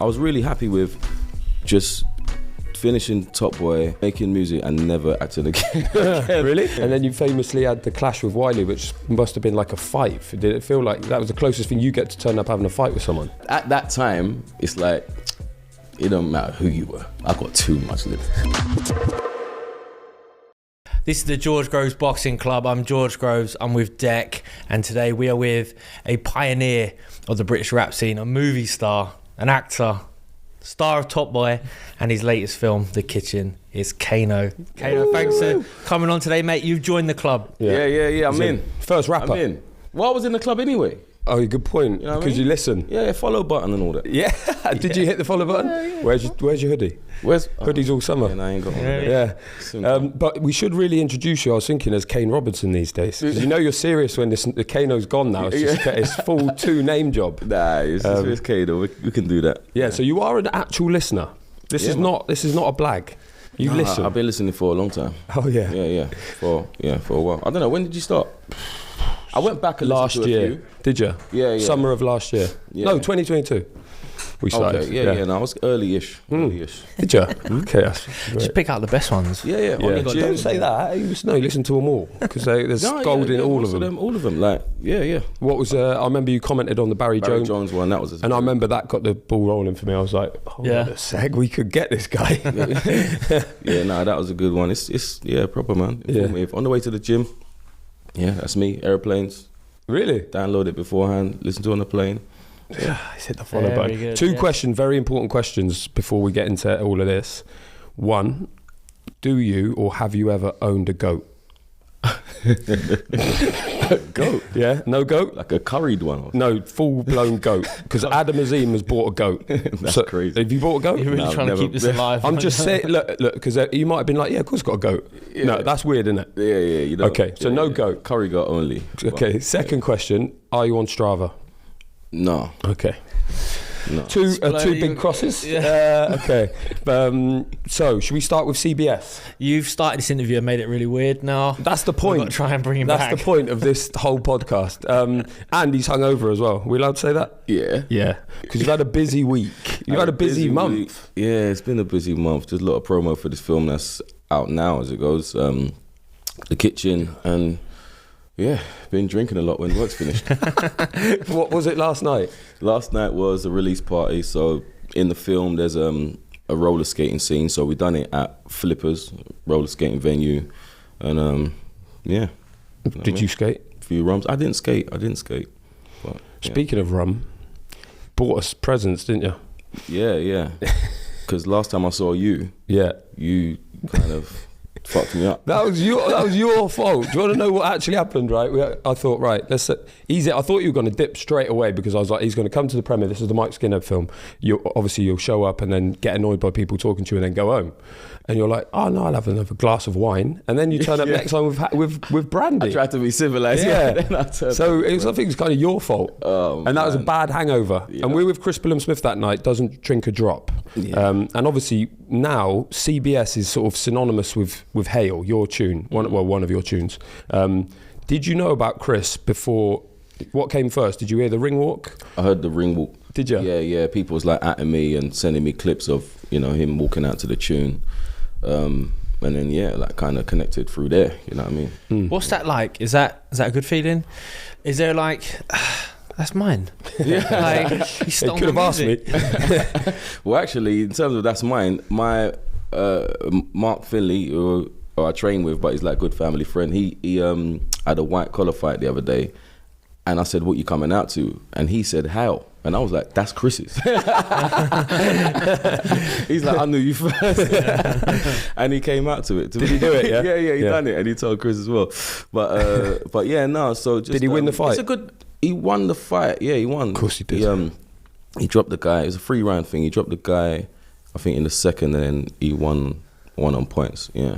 I was really happy with just finishing Top Boy, making music and never acting again. Really? And then you famously had the clash with Wiley, which must have been like a fight. Did it feel like that was the closest thing you get to turn up having a fight with someone? At that time, it's like, it don't matter who you were. I got too much lip. This is the George Groves Boxing Club. I'm George Groves, I'm with Dec, and today we are with a pioneer of the British rap scene, a movie star, an actor, star of Top Boy, and his latest film, The Kitchen, is Kano. Kano, thanks for coming on today, mate. You've joined the club. Yeah, I'm in. First rapper. I'm in. Well, I was in the club anyway. Oh, good point. You know because you listen. Yeah, follow button and all that. Yeah. Did you hit the follow button? Yeah. Where's your hoodie? Hoodies all summer. Yeah, I ain't got one. Yeah. But we should really introduce you, I was thinking, as Kane Robertson these days. Because you know you're serious when the Kano's gone now. It's just it's full two-name job. Nah, it's Kano. We can do that. Yeah, so you are an actual listener. This is not a blag. You listen. I've been listening for a long time. Oh, yeah. Yeah. For a while. I don't know, when did you start? I went back and last listened to year. a few. Did you? Yeah. Summer of last year. Yeah. No, 2022. We started. Okay, yeah. No, I was early-ish. Did you? Okay, that's great. Just pick out the best ones. Yeah. Don't say that. You listen to them all because there's gold in all of them. All of them. Like, yeah. What was? I remember you commented on the Barry Jones one. That was. And I remember that got the ball rolling for me. I was like, hold on a sec, we could get this guy. That was a good one. It's proper, man. On the way to the gym. Yeah, that's me. Airplanes. Really? Download it beforehand. Listen to it on the plane. Yeah, he's hit the follow button. Two questions, very important questions before we get into all of this. One, do you or have you ever owned a goat? A goat? Yeah, no goat? Like a curried one? No, full-blown goat. Because Adam Azim has bought a goat. That's crazy. Have you bought a goat? You're really trying to keep this alive. I'm just saying, look, because you might have been like, yeah, of course I've got a goat. Yeah. No, that's weird, isn't it? Yeah, you know. Okay, so no goat. Curry goat only. Okay, second question, are you on Strava? No. Okay. No. Two big crosses. Yeah. Okay. So, should we start with CBS? You've started this interview and made it really weird now. That's the point. We've got to try and bring him back. That's the point of this whole podcast. And he's hungover as well. Are we allowed to say that? Yeah. Because you've had a busy week. You've had a busy month. Week. Yeah, it's been a busy month. There's a lot of promo for this film that's out now as it goes. The Kitchen, and been drinking a lot when work's finished. What was it last night? Last night was a release party. So in the film, there's a roller skating scene. So we done it at Flippers, roller skating venue, and Did you skate? A few rums. I didn't skate. But, Speaking of rum, bought us presents, didn't you? Yeah. Because last time I saw you, you kind of fucked me up. That was your fault. Do you want to know what actually happened? Right, I thought, right, let's easy. I thought you were going to dip straight away because I was like, he's going to come to the premiere. This is the Mike Skinner film. You'll show up and then get annoyed by people talking to you and then go home. And you're like, oh no, I'll have another glass of wine. And then you turn up next time with brandy. I tried to be civilized. Yeah. So I think it's kind of your fault. Oh, and that was a bad hangover. Yeah. And we were with Chris Billam-Smith that night. Doesn't drink a drop. Yeah. And obviously now CBS is sort of synonymous with Hail, your tune, one of your tunes. Did you know about Chris before? What came first? Did you hear the ring walk? I heard the ring walk. Did you? Yeah. People was like atting me and sending me clips of him walking out to the tune. And then like kind of connected through there, you know what I mean? What's that like? Is that a good feeling? Is there like that's mine? Yeah, like he stole could have asked me. Well, actually, in terms of that's mine, my Mark Finley, who I train with, but he's like a good family friend. He had a white collar fight the other day, and I said, "What you coming out to?" And he said, "How?" And I was like, that's Chris's. He's like, I knew you first. And he came out to it. Did he do it, yeah? Yeah, he done it. And he told Chris as well. But yeah, no, so just... Did he win the fight? He won the fight. Yeah, he won. Of course he did. He dropped the guy. It was a 3-round thing. He dropped the guy, I think, in the second, and then he won on points, yeah.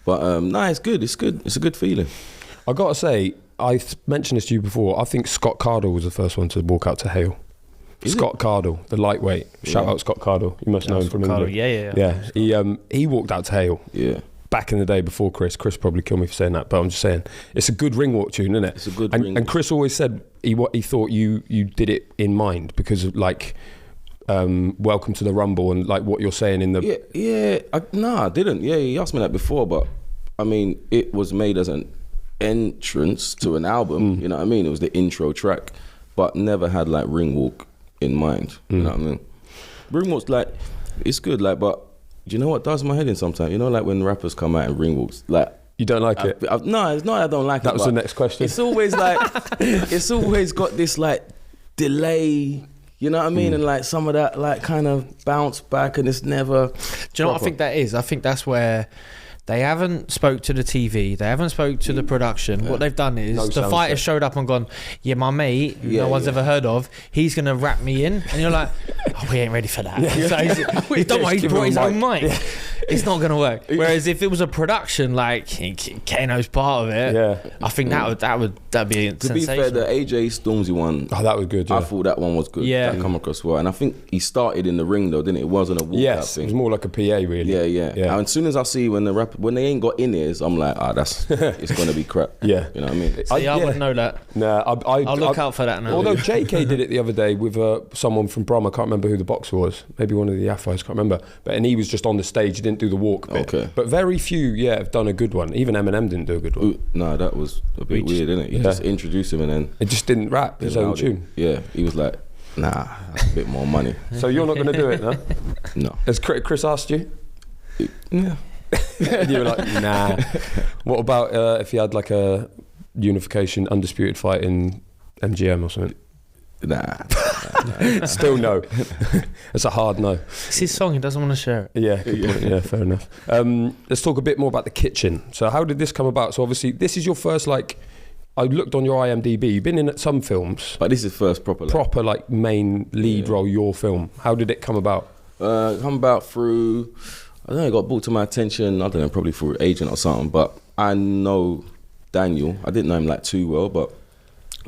But no, it's good. It's good. It's a good feeling. I got to say, I mentioned this to you before, I think Scott Cardle was the first one to walk out to Hale. Scott Cardle, the lightweight. Shout out Scott Cardle. You must know him from England. Yeah. He walked out to Hale. Yeah. Back in the day before Chris. Chris probably killed me for saying that, but I'm just saying it's a good ring walk tune, isn't it? It's a good ring. And Chris always said he thought you did it in mind because of, like, Welcome to the Rumble and like what you're saying in the... I didn't. Yeah, he asked me that before, but I mean, it was made as an entrance to an album, you know what I mean? It was the intro track, but never had like Ring Walk in mind, you know what I mean? Ring Walk's like, it's good, like, but do you know what does my head in sometimes? You know, like when rappers come out and Ring Walks, like... You don't like it? No, it's not I don't like it. That was the next question. It's always like, it's always got this like delay, you know what I mean? And like some of that like kind of bounce back and it's never... Do you know what I think that is? I think that's where... They haven't spoke to the TV. They haven't spoke to the production. What they've done is the fighter showed up and gone, yeah, my mate, who no one's ever heard of, he's going to rap me in. And you're like, oh, we ain't ready for that. So he's done what he's brought his own mic. It's not going to work. Whereas if it was a production, like Kano's part of it, I think that'd be to be fair, the AJ Stormzy one, that was good. I thought that one was good. Yeah. That come across well. And I think he started in the ring though, didn't it? It wasn't a walkout thing. It was more like a PA really. Yeah. And as soon as I see when they ain't got in ears, I'm like, that's it's gonna be crap. Yeah, you know what I mean. I wouldn't know that. Nah, I'll look out for that now. Although JK did it the other day with someone from Brom. I can't remember who the boxer was. Maybe one of the Afros. Can't remember. And he was just on the stage. He didn't do the walk bit. Okay. But very few, have done a good one. Even Eminem didn't do a good one. Ooh, no, that was a bit weird, isn't it? You just introduced him and then it just didn't rap his own tune. Yeah, he was like, nah, that's a bit more money. So you're not going to do it, no? No. Has Chris asked you? Yeah. You were like, nah. What about if you had like a unification undisputed fight in MGM or something? Nah. Still no. It's a hard no. It's his song, he doesn't want to share it. Yeah, good point. Yeah, fair enough. Let's talk a bit more about the kitchen. So how did this come about? So obviously this is your first I looked on your IMDb. You've been in some films, but this is first proper main lead role, your film. How did it come about? Come about through, I don't know, it got brought to my attention, I don't know, probably through an agent or something, but I know Daniel. I didn't know him too well, but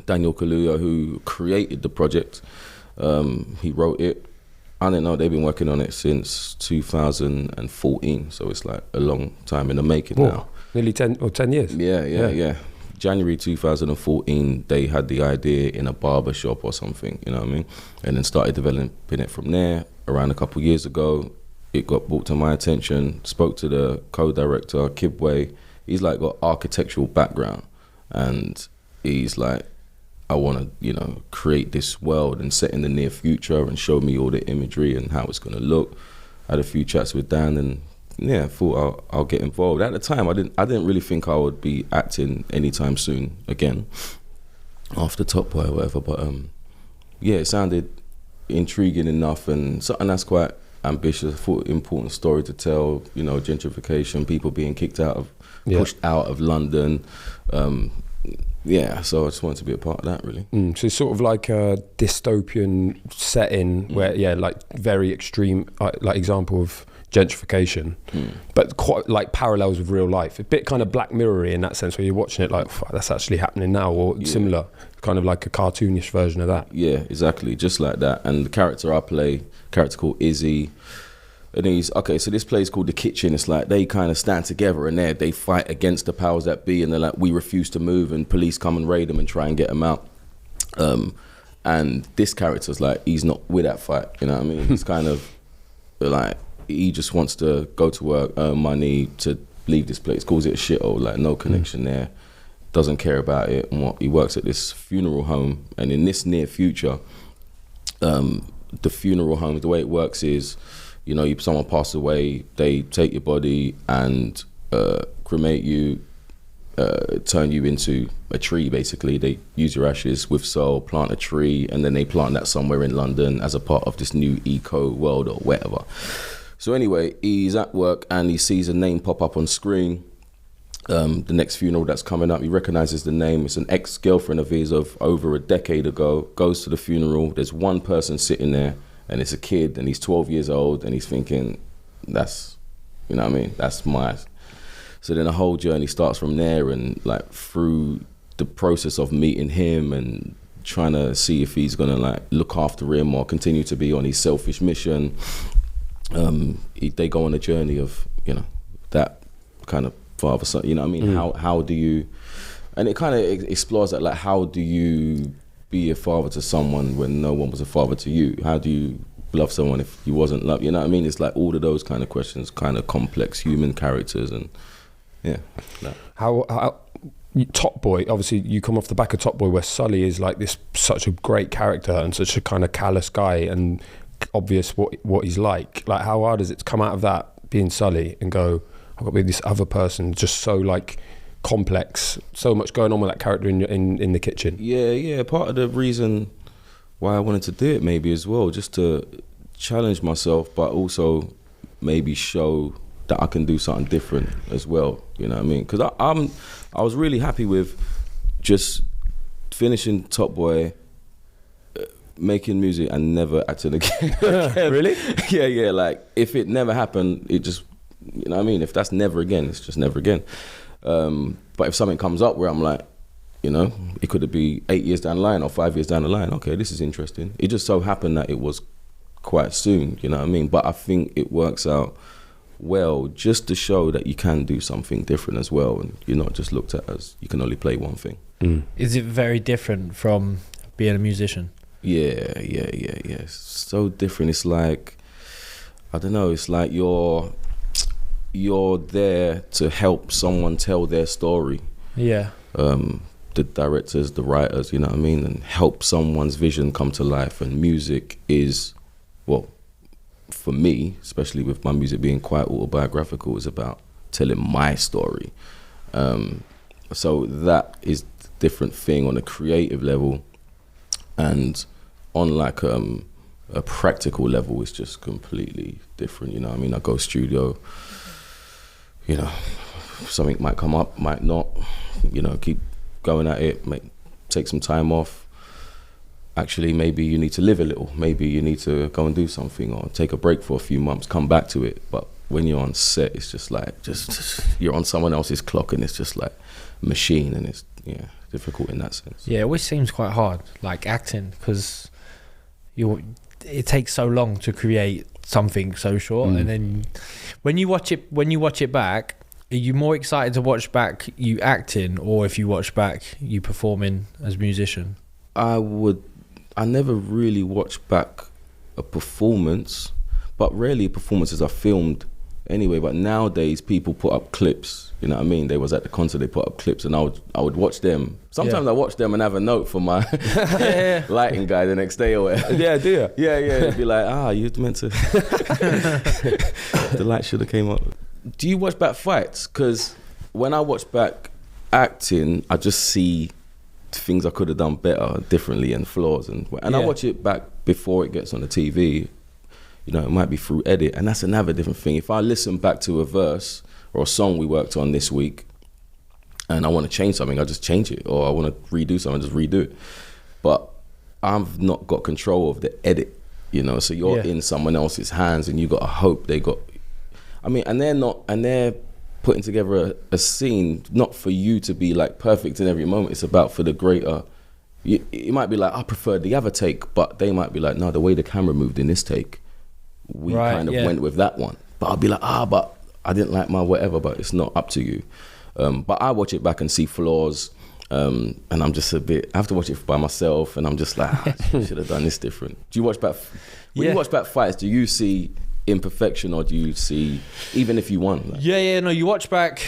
Daniel Kaluuya, who created the project, he wrote it. I didn't know they've been working on it since 2014, so it's like a long time in the making now. Nearly 10 years. Yeah. January 2014, they had the idea in a barber shop or something, you know what I mean? And then started developing it from there. Around a couple of years ago, it got brought to my attention, spoke to the co-director, Kibwe. He's got architectural background, and he's like, I want to, create this world and set in the near future and show me all the imagery and how it's going to look. I had a few chats with Dan and I thought I'll get involved. At the time, I didn't really think I would be acting anytime soon again after Top Boy or whatever. But it sounded intriguing enough and something that's quite ambitious. I thought important story to tell. Gentrification, people being kicked out pushed out of London. So I just wanted to be a part of that, really. So it's sort of like a dystopian setting where, very extreme, example of gentrification, but quite like parallels with real life. A bit kind of Black Mirror-y in that sense, where you're watching it that's actually happening now, or similar, kind of like a cartoonish version of that. Yeah, exactly, just like that. And the character I play, character called Izzy, and he's so this place called The Kitchen. It's like they kind of stand together and they fight against the powers that be, and they're like, we refuse to move, and police come and raid them and try and get them out. And this character's like, he's not with that fight, you know what I mean? He's kind of like, he just wants to go to work, earn money, to leave this place, calls it a shithole, no connection there, doesn't care about it. And he works at this funeral home, and in this near future, the funeral home, the way it works is, someone passes away, they take your body and cremate you, turn you into a tree, basically. They use your ashes with soul, plant a tree, and then they plant that somewhere in London as a part of this new eco world or whatever. So anyway, he's at work and he sees a name pop up on screen. The next funeral that's coming up, he recognizes the name. It's an ex-girlfriend of his of over a decade ago. Goes to the funeral. There's one person sitting there, and it's a kid, and he's 12 years old, and he's thinking, that's, that's my... So then the whole journey starts from there, and through the process of meeting him and trying to see if he's gonna look after him or continue to be on his selfish mission. They go on a journey of that kind of father son, how do you, and it kind of explores that, how do you be a father to someone when no one was a father to you? How do you love someone if you wasn't loved? You know what I mean? It's like all of those kind of questions, kind of complex human characters, and yeah. How Top Boy, obviously you come off the back of Top Boy where Sully is like this such a great character and such a kind of callous guy and obvious what he's like how hard is it to come out of that being Sully and go, I've got to be this other person, just so like complex, so much going on with that character in the kitchen? Yeah, part of the reason why I wanted to do it maybe as well, just to challenge myself, but also maybe show that I can do something different as well, you know what I mean? Because I was really happy with just finishing Top Boy, making music and never acting again. Really? Yeah, like if it never happened, it just, you know what I mean? If that's never again, it's just never again. But if something comes up where I'm like, you know, it could be 8 years down the line or 5 years down the line, okay, this is interesting. It just so happened that it was quite soon, you know what I mean? But I think it works out well just to show that you can do something different as well, and you're not just looked at as you can only play one thing. Is it very different from being a musician? Yeah. So different. It's like, I don't know, it's like you're there to help someone tell their story. Yeah. The directors, the writers, you know what I mean, and help someone's vision come to life. And music is, well, for me, especially with my music being quite autobiographical, is about telling my story. So that is a different thing on a creative level, and on like a practical level, it's just completely different. You know what I mean? I go studio, you know, something might come up, might not, you know, keep going at it, take some time off. Actually, maybe you need to live a little. Maybe you need to go and do something or take a break for a few months, come back to it. But when you're on set, it's just like, just you're on someone else's clock, and it's just like machine, and it's, yeah, difficult in that sense. Yeah, it always seems quite hard, like acting, because it takes so long to create something so short, and then when you watch it back, are you more excited to watch back you acting, or if you watch back you performing as a musician? I never really watched back a performance, but rarely performances are filmed anyway. But nowadays people put up clips, you know what I mean? They was at the concert, they put up clips, and I would watch them. Sometimes I watch them and have a note for my lighting guy the next day or whatever. Yeah, do you? Yeah, it'd be like, you meant to, the light should have came up. Do you watch back fights? Because when I watch back acting, I just see things I could have done better, differently, and flaws, and I watch it back before it gets on the TV. You know, it might be through edit, and that's another different thing. If I listen back to a verse or a song we worked on this week, and I want to change something, I just change it, or I want to redo something, I just redo it. But I've not got control of the edit, you know. So you're in someone else's hands, and you got to hope they got. I mean, and they're putting together a scene not for you to be like perfect in every moment. It's about for the greater. You might be like, I prefer the other take, but they might be like, no, the way the camera moved in this take, we kind of went with that one. But I'll be like, but I didn't like my whatever. But it's not up to you. But I watch it back and see flaws, and I'm just I have to watch it by myself, and I'm just like, I should have done this different. Do you watch back? When you watch back fights, do you see imperfection, or do you see, even if you won? Like? No, you watch back,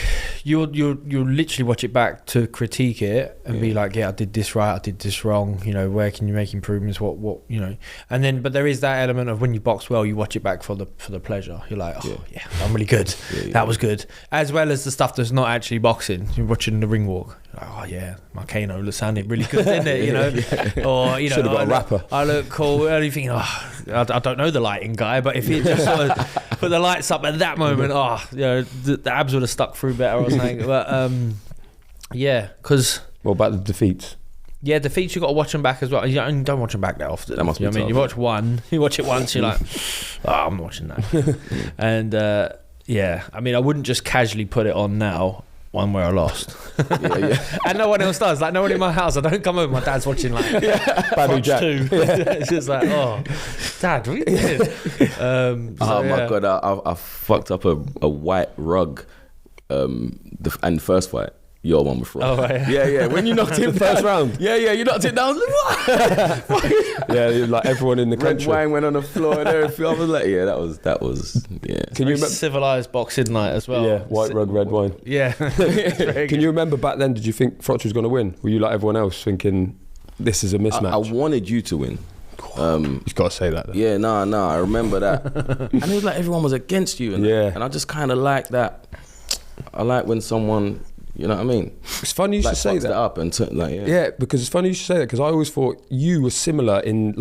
you'll literally watch it back to critique it and be like, I did this right, I did this wrong, you know, where can you make improvements, what you know. And then, but there is that element of when you box well, you watch it back for the pleasure. You're like, I'm really good, that was good. As well as the stuff that's not actually boxing. You're watching the ring walk, like, my Kano sounded really good, didn't it, you know? Or, you know, should have got a rapper. I look cool, and you think, I don't know the lighting guy, but if he just sort of put the lights up at that moment, you know, the abs would have stuck through better or something. But because what about the defeats? Yeah, defeats, you got to watch them back as well. You don't watch them back that often. That must be tough. I mean, you watch it once, you're like, I'm not watching that. And I mean, I wouldn't just casually put it on now. One where I lost. And no one else does. Like, no one in my house. I don't come home, my dad's watching like Badu Jack. 2. It's just like, Dad, what are you doing? My God, I fucked up a white rug and the first fight. your one before. Oh, right. Yeah. When you knocked it The first round. Yeah, you knocked it down. What? Yeah, like everyone in the Red country. wine went on the floor and everything. I was like, yeah, that was. Yeah. Can you remember? Civilized boxing night as well. Yeah, white rug, red wine. Yeah. Can you remember back then? Did you think Frotch was going to win? Were you like everyone else thinking this is a mismatch? I wanted you to win. You've got to say that. Then. Yeah, no, I remember that. And it was like everyone was against you. And I just kind of like that. I like when someone, you know what I mean? It's funny you like should say fucks that. it up and Yeah, because it's funny you should say that because I always thought you were similar in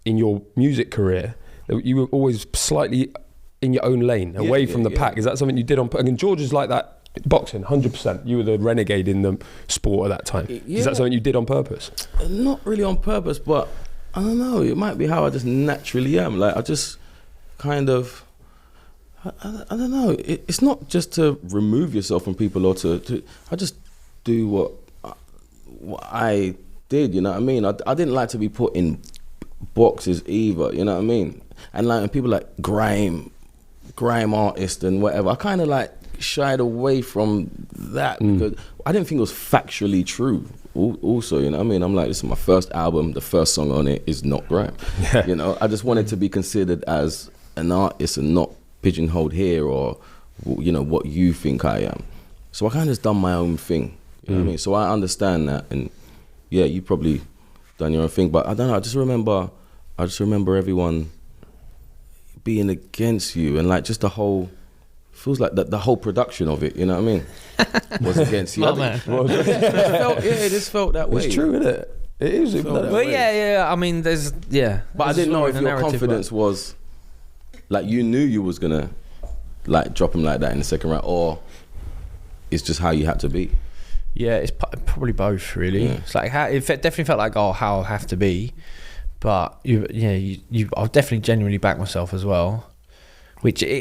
your music career. That you were always slightly in your own lane, away from the pack. Is that something you did on? And George is like that. Boxing, 100%. You were the renegade in the sport at that time. Yeah. Is that something you did on purpose? Not really on purpose, but I don't know. It might be how I just naturally am. Like I just kind of, I don't know. It's not just to remove yourself from people or to I just do what I did. You know what I mean? I didn't like to be put in boxes either. You know what I mean? And like when people like grime artist and whatever, I kind of like shied away from that because I didn't think it was factually true. Also, you know what I mean? I'm like, this is my first album, the first song on it is not grime. Yeah. You know, I just wanted to be considered as an artist and not pigeonholed here or, you know, what you think I am. So I kind of just done my own thing. You know what I mean? So I understand that, and yeah, you probably done your own thing, but I don't know, I just remember everyone being against you and like just the whole, feels like the whole production of it, you know what I mean, was against you. It just felt that way. It's true, isn't it? It is. Well, yeah. I mean, but I didn't know if your confidence was like you knew you was gonna like drop him like that in the second round, or it's just how you had to be. Yeah, it's probably both, really. Yeah. It's like it definitely felt like how I have to be, but I'll definitely genuinely back myself as well.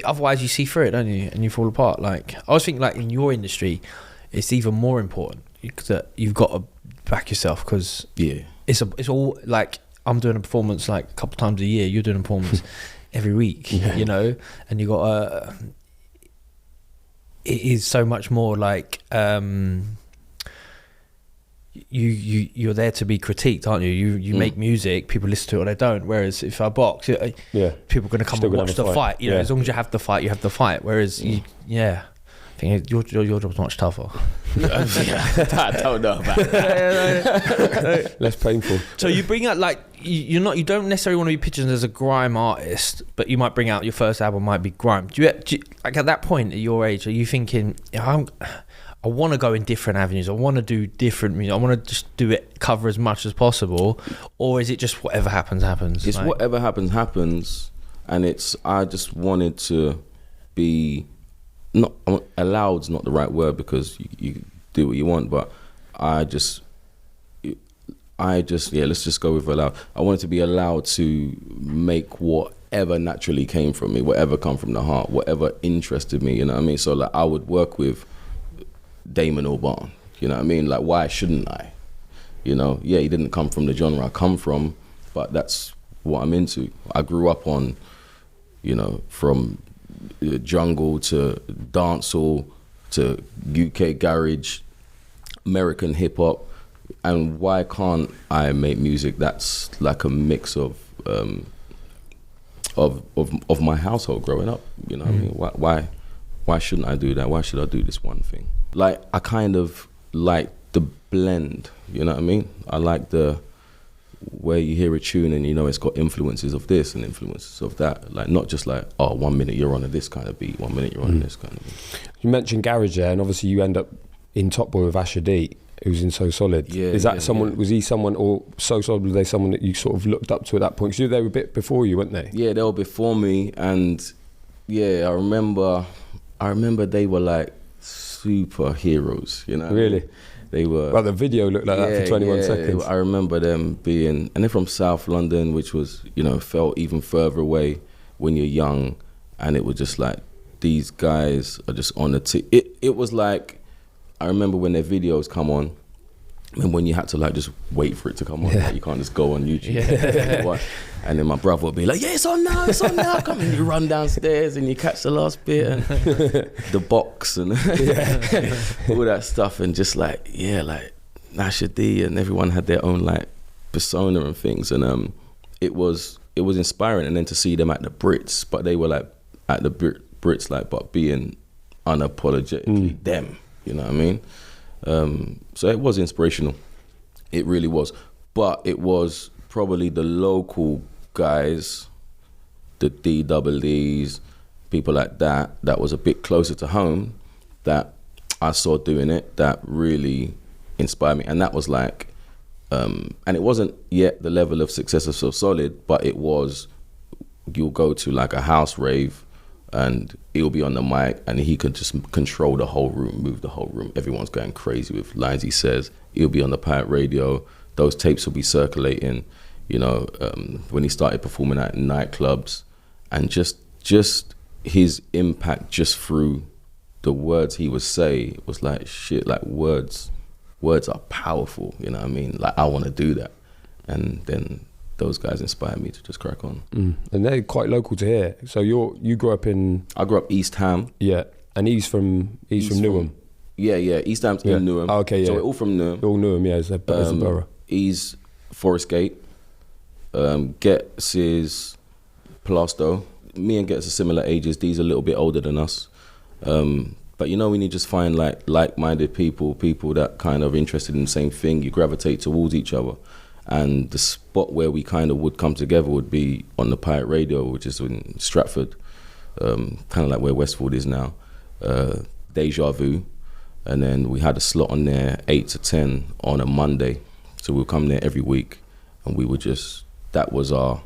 Otherwise you see through it, don't you? And you fall apart. Like I was thinking, like in your industry, it's even more important that you've got to back yourself because it's all like I'm doing a performance like a couple times a year. You're doing a performance every week, you know, and you got it is so much more like you're there to be critiqued, aren't you? You make music, people listen to it or they don't. Whereas if I box, people are going to come and watch the fight. You know, as long as you have the fight, you have the fight. Whereas I think your job's much tougher. I don't know about that. Less painful. So you bring out like you don't necessarily want to be pictured as a grime artist, but you might bring out your first album might be grime. Do you like at that point at your age, are you thinking, I want to go in different avenues. I want to do different music. I want to just cover as much as possible, or is it just whatever happens? It's like, whatever happens, and I just wanted to be not alloved's not the right word because you do what you want, but I just let's just go with allowed. I wanted to be allowed to make whatever naturally came from me, whatever come from the heart, whatever interested me. You know what I mean? So like I would work with Damon Albarn, you know what I mean? Like, why shouldn't I? You know, he didn't come from the genre I come from, but that's what I'm into. I grew up on, you know, from jungle to dancehall to UK garage, American hip hop, and why can't I make music that's like a mix of my household growing up? You know what I mean? Why shouldn't I do that? Why should I do this one thing? Like, I kind of like the blend, you know what I mean? I like the where you hear a tune and you know it's got influences of this and influences of that. Like, not just like, 1 minute you're on this kind of beat, 1 minute you're on this kind of beat. You mentioned garage there, and obviously you end up in Top Boy with Asher D, who's in So Solid. Yeah, is that someone, was he someone, or So Solid, was they someone that you sort of looked up to at that point? Because they were a bit before you, weren't they? Yeah, they were before me, and I remember they were like superheroes, you know. Really? They were. Well, the video looked like that for 21 seconds. I remember them being, and they're from South London, which was, you know, felt even further away when you're young, and it was just like, these guys are just on the it was like, I remember when their videos come on, And when you had to like just wait for it to come on, like, you can't just go on YouTube. And then my brother would be like, yeah, it's on now, come and you run downstairs and you catch the last bit and the box and all that stuff, and just like, like Nasha D, and everyone had their own like persona and things, and it was inspiring. And then to see them at the Brits, but they were like at the Brits like, but being unapologetically them, you know what I mean? So it was inspirational. It really was. But it was probably the local guys, the DWDs, people like that was a bit closer to home, that I saw doing it, that really inspired me. And that was like, and it wasn't yet the level of success of So Solid, but it was, you'll go to like a house rave and he'll be on the mic and he could just control the whole room, move the whole room. Everyone's going crazy with lines he says. He'll be on the pirate radio. Those tapes will be circulating, you know, when he started performing at nightclubs, and just his impact just through the words he would say was like, shit, like words are powerful, you know what I mean? Like, I want to do that. And then those guys inspired me to just crack on. And they're quite local to here. So you grew up in... I grew up East Ham. Yeah, and he's from Newham. Yeah, East Ham's in Newham. Oh, okay, yeah. So we're all from Newham. All Newham, yeah, it's a borough. He's Forest Gate. Getz is Plasto. Me and Getz are similar ages. Dee's a little bit older than us. But you know, when you just find like-minded people that kind of interested in the same thing, you gravitate towards each other. And the spot where we kind of would come together would be on the pirate radio, which is in Stratford, kind of like where Westfield is now. Deja Vu. And then we had a slot on there 8 to 10 on a Monday. So we'll come there every week, and we would just, that was our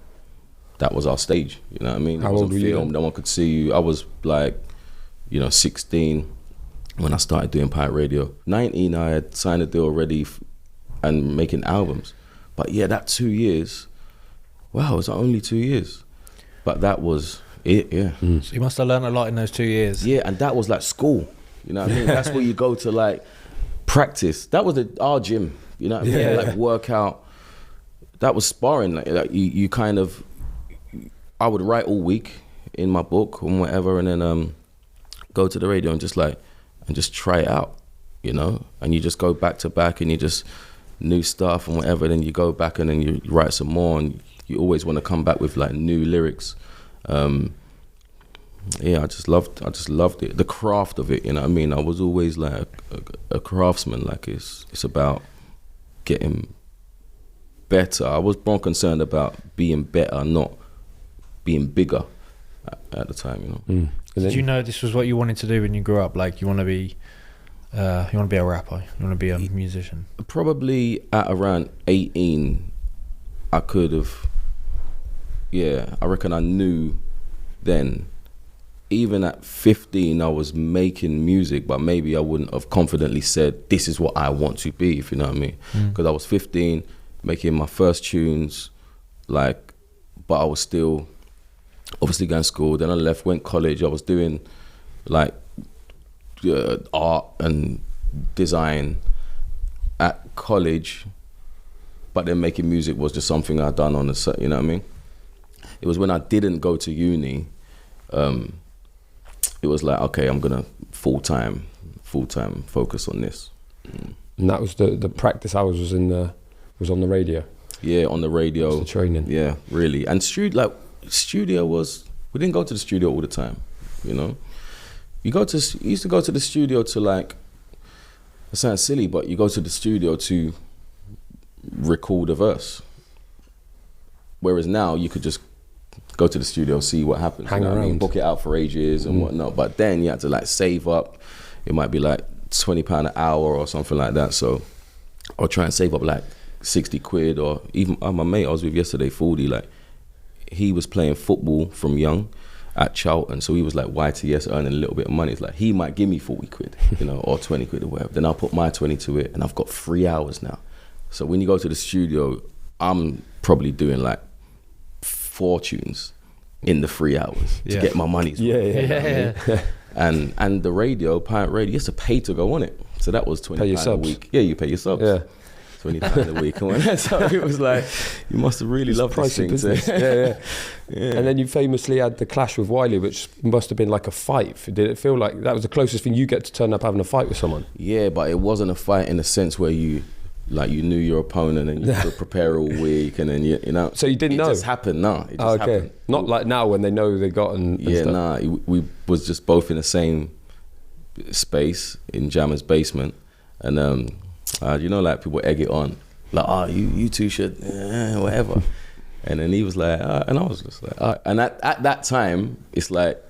stage, you know what I mean? How old were you? No one could see you. I was like, 16 when I started doing pirate radio. 19, I had signed a deal already and making albums. But yeah, that 2 years, wow, it was only 2 years. But that was it, yeah. So you must have learned a lot in those 2 years. Yeah, and that was like school, you know what I mean? That's where you go to like practice. That was our gym, you know what I mean? Yeah. Like workout. That was sparring. Like you kind of, I would write all week in my book and whatever, and then go to the radio and just try it out, you know? And you just go back to back and you just new stuff and whatever, then you go back and then you write some more, and you always want to come back with like new lyrics. I just loved it, the craft of it, you know what I mean? I was always like a craftsman. Like it's about getting better. I was more concerned about being better, not being bigger at the time, you know. Did you know this was what you wanted to do when you grew up? Like, you want to be a rapper, you want to be a musician? Probably at around 18, I could have, I reckon I knew then. Even at 15, I was making music, but maybe I wouldn't have confidently said, this is what I want to be, if you know what I mean. Because I was 15, making my first tunes, like, but I was still obviously going to school. Then I left, went college. I was doing like art and design at college, but then making music was just something I'd done on the set, you know what I mean? It was when I didn't go to uni, it was like, okay, I'm gonna full-time focus on this. And that was the practice hours was on the radio. Yeah, on the radio. That was the training. Yeah, really. And studio was, we didn't go to the studio all the time, you know? You used to go to the studio to like, it sounds silly, but you go to the studio to record a verse. Whereas now you could just go to the studio, see what happens. Hang around. I mean? Book it out for ages and whatnot. But then you had to like save up. It might be like £20 an hour or something like that. So I'll try and save up like 60 quid, or even my mate I was with yesterday, 40, like he was playing football from young at Charlton. So he was like YTS earning a little bit of money. It's like he might give me 40 quid, you know, or 20 quid or whatever. Then I'll put my 20 to it and I've got 3 hours now. So when you go to the studio, I'm probably doing like 4 tunes in the 3 hours to get my money's worth. Yeah. And the radio, pirate radio, you have to pay to go on it. So that was £20 a week. Yeah, you pay yourself. Yeah. £20 a week. And so it was like, you must have really loved this thing. Business. Yeah. And then you famously had the clash with Wiley, which must have been like a fight. Did it feel like that was the closest thing you get to turn up having a fight with someone? Yeah, but it wasn't a fight in the sense where you knew your opponent and you could prepare all week, and then you know. So you didn't know? It just happened. No, it just happened. Not like now when they know they got and yeah, stuff. nah. We was just both in the same space in Jammer's basement, and you know, like people egg it on, like, you two should, whatever. And then he was like, and I was just like, and at that time, it's like,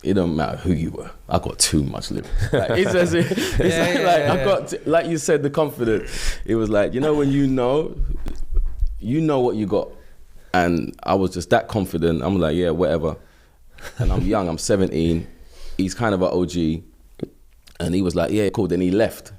it don't matter who you were. I got too much living. Like, I got, like you said, the confidence. It was like, you know, when you know what you got. And I was just that confident. I'm like, yeah, whatever. And I'm young, I'm 17. He's kind of an OG. And he was like, yeah, cool. Then he left.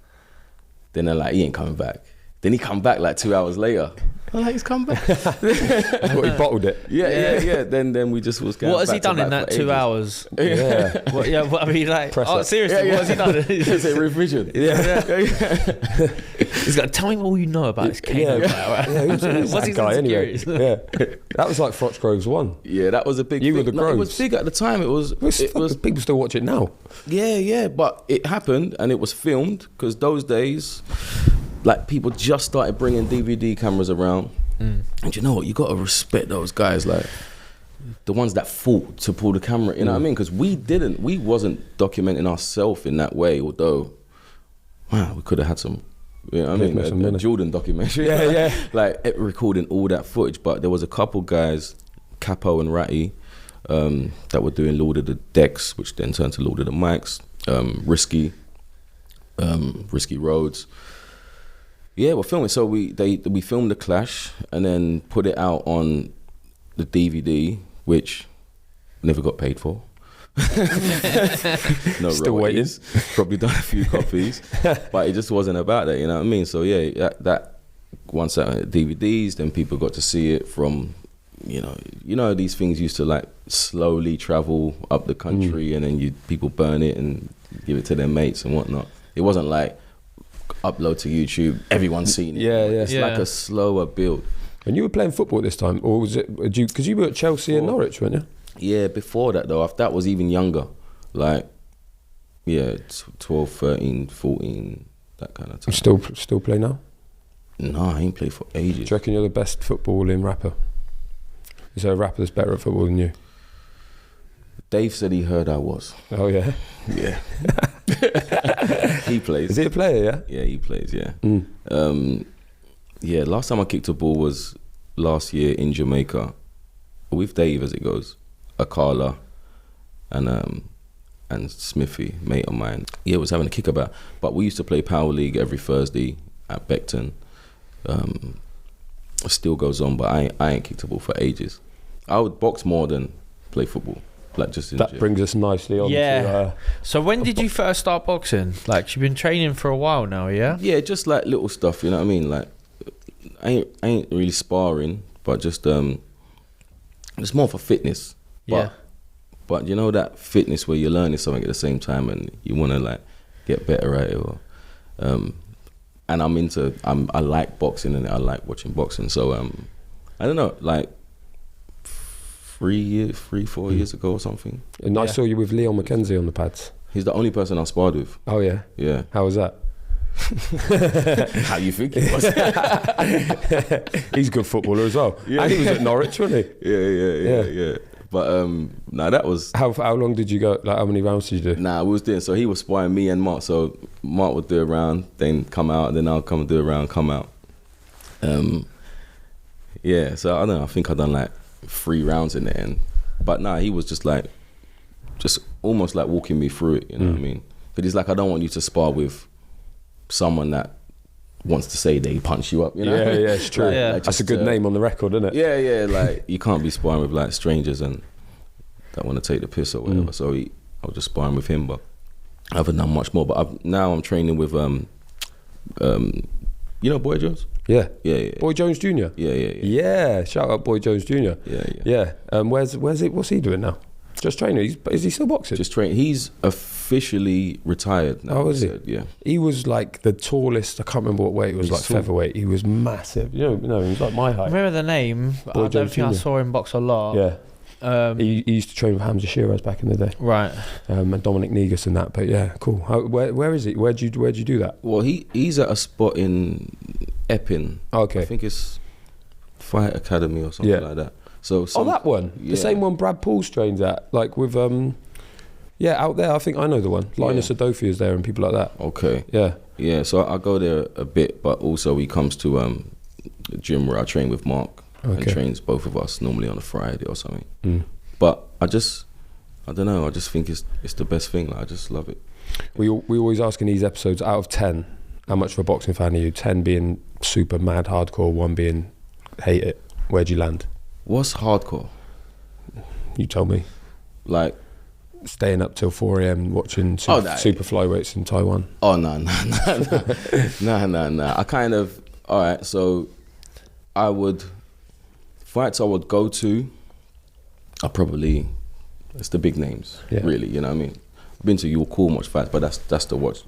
Then they're like, he ain't coming back. Then he come back like 2 hours later. I'm like, he's come back. What, he bottled it? Yeah. Then we just was going. What has he done in that 2 hours? Yeah. What, I mean, like, seriously, what has he done? It's a revision. Yeah. He's like, tell me all you know about this Kano guy. Who's that guy anyway? Yeah. That was like Froch Groves 1. Yeah, that was a big You thing. were the Groves. It was big at the time. It was people still watch it now. Yeah, but it happened and it was filmed because those days, like, people just started bringing DVD cameras around. And you know what? You got to respect those guys, like the ones that fought to pull the camera, you know what I mean? Because we wasn't documenting ourselves in that way, although, wow, we could have had some, you know what I mean? A Jordan documentary. Yeah. Like, recording all that footage. But there was a couple guys, Capo and Ratty, that were doing Lord of the Decks, which then turned to Lord of the Mics, Risky Roads. Yeah, we're filming. So we filmed the clash and then put it out on the DVD, which never got paid for. No, still waiting. Probably done a few copies, but it just wasn't about that. You know what I mean? So yeah, that once out DVDs, then people got to see it from, you know these things used to like slowly travel up the country, and then people burn it and give it to their mates and whatnot. It wasn't like upload to YouTube, everyone's seen it. It's like a slower build. And you were playing football at this time, or was it, because you were at Chelsea and Norwich, weren't you? Yeah, before that though, that was even younger. Like, 12, 13, 14, that kind of time. Still play now? No, I ain't played for ages. Do you reckon you're the best footballing rapper? Is there a rapper that's better at football than you? Dave said he heard I was. Oh yeah? Yeah. He plays. Is he a player, yeah? Yeah, he plays, yeah. Last time I kicked a ball was last year in Jamaica with Dave, as it goes, Akala and Smithy, mate of mine. Yeah, was having a kickabout. But we used to play Power League every Thursday at Beckton. It still goes on, but I ain't kicked a ball for ages. I would box more than play football. Like, just in that gym. brings us nicely on to... So when did you first start boxing? Like, you've been training for a while now, yeah? Yeah, just like little stuff, you know what I mean? Like, I ain't really sparring, but just it's more for fitness. But you know that fitness where you're learning something at the same time and you want to like get better at it, or and I like boxing and I like watching boxing. So I don't know, like 4 years ago or something. And I saw you with Leon McKenzie on the pads. He's the only person I sparred with. Oh yeah? Yeah. How was that? How you think he was? He's a good footballer as well. Yeah. And he was at Norwich, wasn't he? Yeah. But that was... How long did you go? Like, how many rounds did you do? We was doing... So he was sparring me and Mark. So Mark would do a round, then come out, and then I'll come and do a round, come out. Yeah, so I don't know. I think I done like 3 rounds in the end. But he was just almost like walking me through it, you know what I mean? But he's like, I don't want you to spar with someone that wants to say they punch you up, you know? Yeah, it's true. Like, that's a good name on the record, isn't it? Yeah, like you can't be sparring with like strangers and that want to take the piss or whatever. So I was just sparring with him, but I haven't done much more. But now I'm training with you know Boy Jones? Yeah. Boy Jones Jr. Yeah. Yeah, shout out Boy Jones Jr. Yeah. What's he doing now? Just training. Is he still boxing? Just train. He's officially retired now. Oh, is he? Yeah. He was like the tallest. I can't remember what weight. It was like featherweight. He was massive. You know, he was like my I height. remember the name. But I don't think I saw him box a lot. Yeah. He used to train with Hamza Sheeran back in the day. Right. And Dominic Negus and that. But yeah, cool. Where is he? Where'd you do that? Well, he's at a spot in Epping. Okay. I think it's Fight Academy or something like that. So that one, the same one Brad Paul's trains at, like with out there. I think I know the one. Linus Adofi is there and people like that. Okay. Yeah. So I go there a bit, but also he comes to the gym where I train with Mark and trains both of us normally on a Friday or something. But I don't know. I just think it's the best thing. Like, I just love it. We always ask in these episodes, out of 10, how much of a boxing fan are you? 10 being super mad hardcore, 1 being hate it. Where'd you land? What's hardcore? You tell me. Like staying up till 4 a.m. watching super flyweights in Taiwan. Oh no. I kind of all right. So fights I would go to are probably it's the big names, really. You know what I mean? I've been to your cool much fights, but that's the watch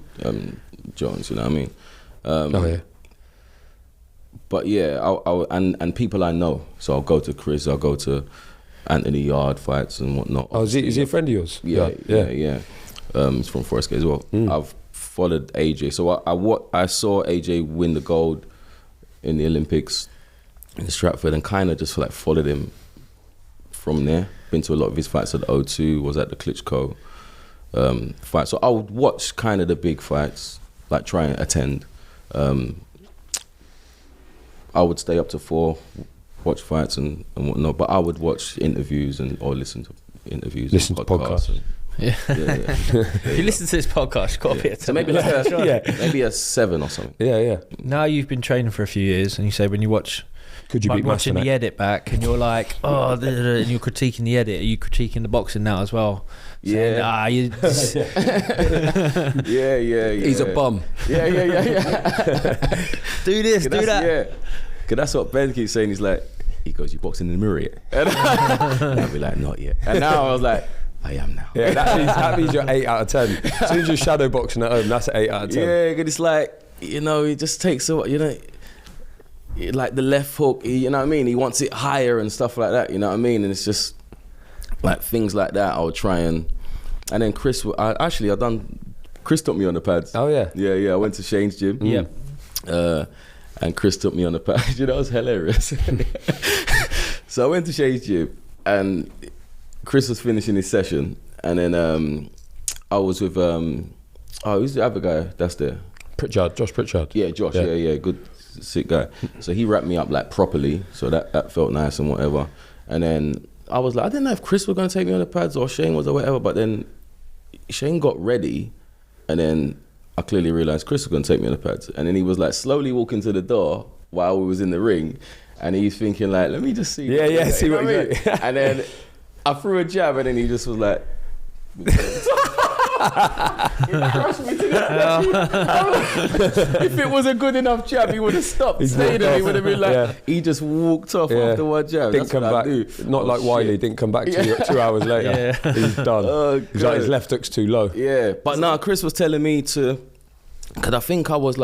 Jones. You know what I mean? But yeah, and people I know. So I'll go to Chris. I'll go to Anthony Yard fights and whatnot. Oh, is he a friend of yours? Yeah. He's from Forest Gate as well. I've followed AJ. So I saw AJ win the gold in the Olympics in Stratford and kind of just like followed him from there. Been to a lot of his fights at the O2. Was at the Klitschko fight. So I would watch kind of the big fights, like try and attend. I would stay up to 4, watch fights and whatnot, but I would watch interviews or listen to interviews. Listen to podcasts. Yeah. If you listen to this podcast, you've got to be a 10. So maybe maybe a 7 or something. Yeah. Now you've been training for a few years, and you say when you watch, could you beat watching the edit back, and you're like, and you're critiquing the edit. Are you critiquing the boxing now as well? Yeah. Saying, yeah. He's a bum. Yeah. Do this, do that. Yeah. Because that's what Ben keeps saying. He goes, you boxing in the mirror yet? And I'll be like, not yet. And now I was like, I am now. Yeah, that means you're 8 out of 10. As soon as you're shadow boxing at home, that's an 8 out of 10. Yeah, because it's like, it just takes like the left hook, you know what I mean? He wants it higher and stuff like that, you know what I mean? And it's just like things like that I would try and then Chris took me on the pads. Oh yeah? Yeah, I went to Shane's gym. Yeah. And Chris took me on the pads. That was hilarious. So I went to Shane's gym and Chris was finishing his session and then I was with who's the other guy that's there? Josh Pritchard. Yeah, Josh, yeah, good sick guy. So he wrapped me up like properly, so that felt nice and whatever. And then I was like, I didn't know if Chris was going to take me on the pads or Shane was or whatever, but then Shane got ready and then I clearly realised Chris was going to take me on the pads. And then he was like slowly walking to the door while we was in the ring and he's thinking like, let me just see. See what I mean? And then I threw a jab and then he just was like, he crushed me to the If it was a good enough jab, he would have stopped. Stayed there. He would have been like, he just walked off after one jab. Didn't come back. Not like Wiley. Didn't come back 2 hours later. He's done. He's like, his left hook's too low. Yeah, but now Chris was telling me to, because I think I was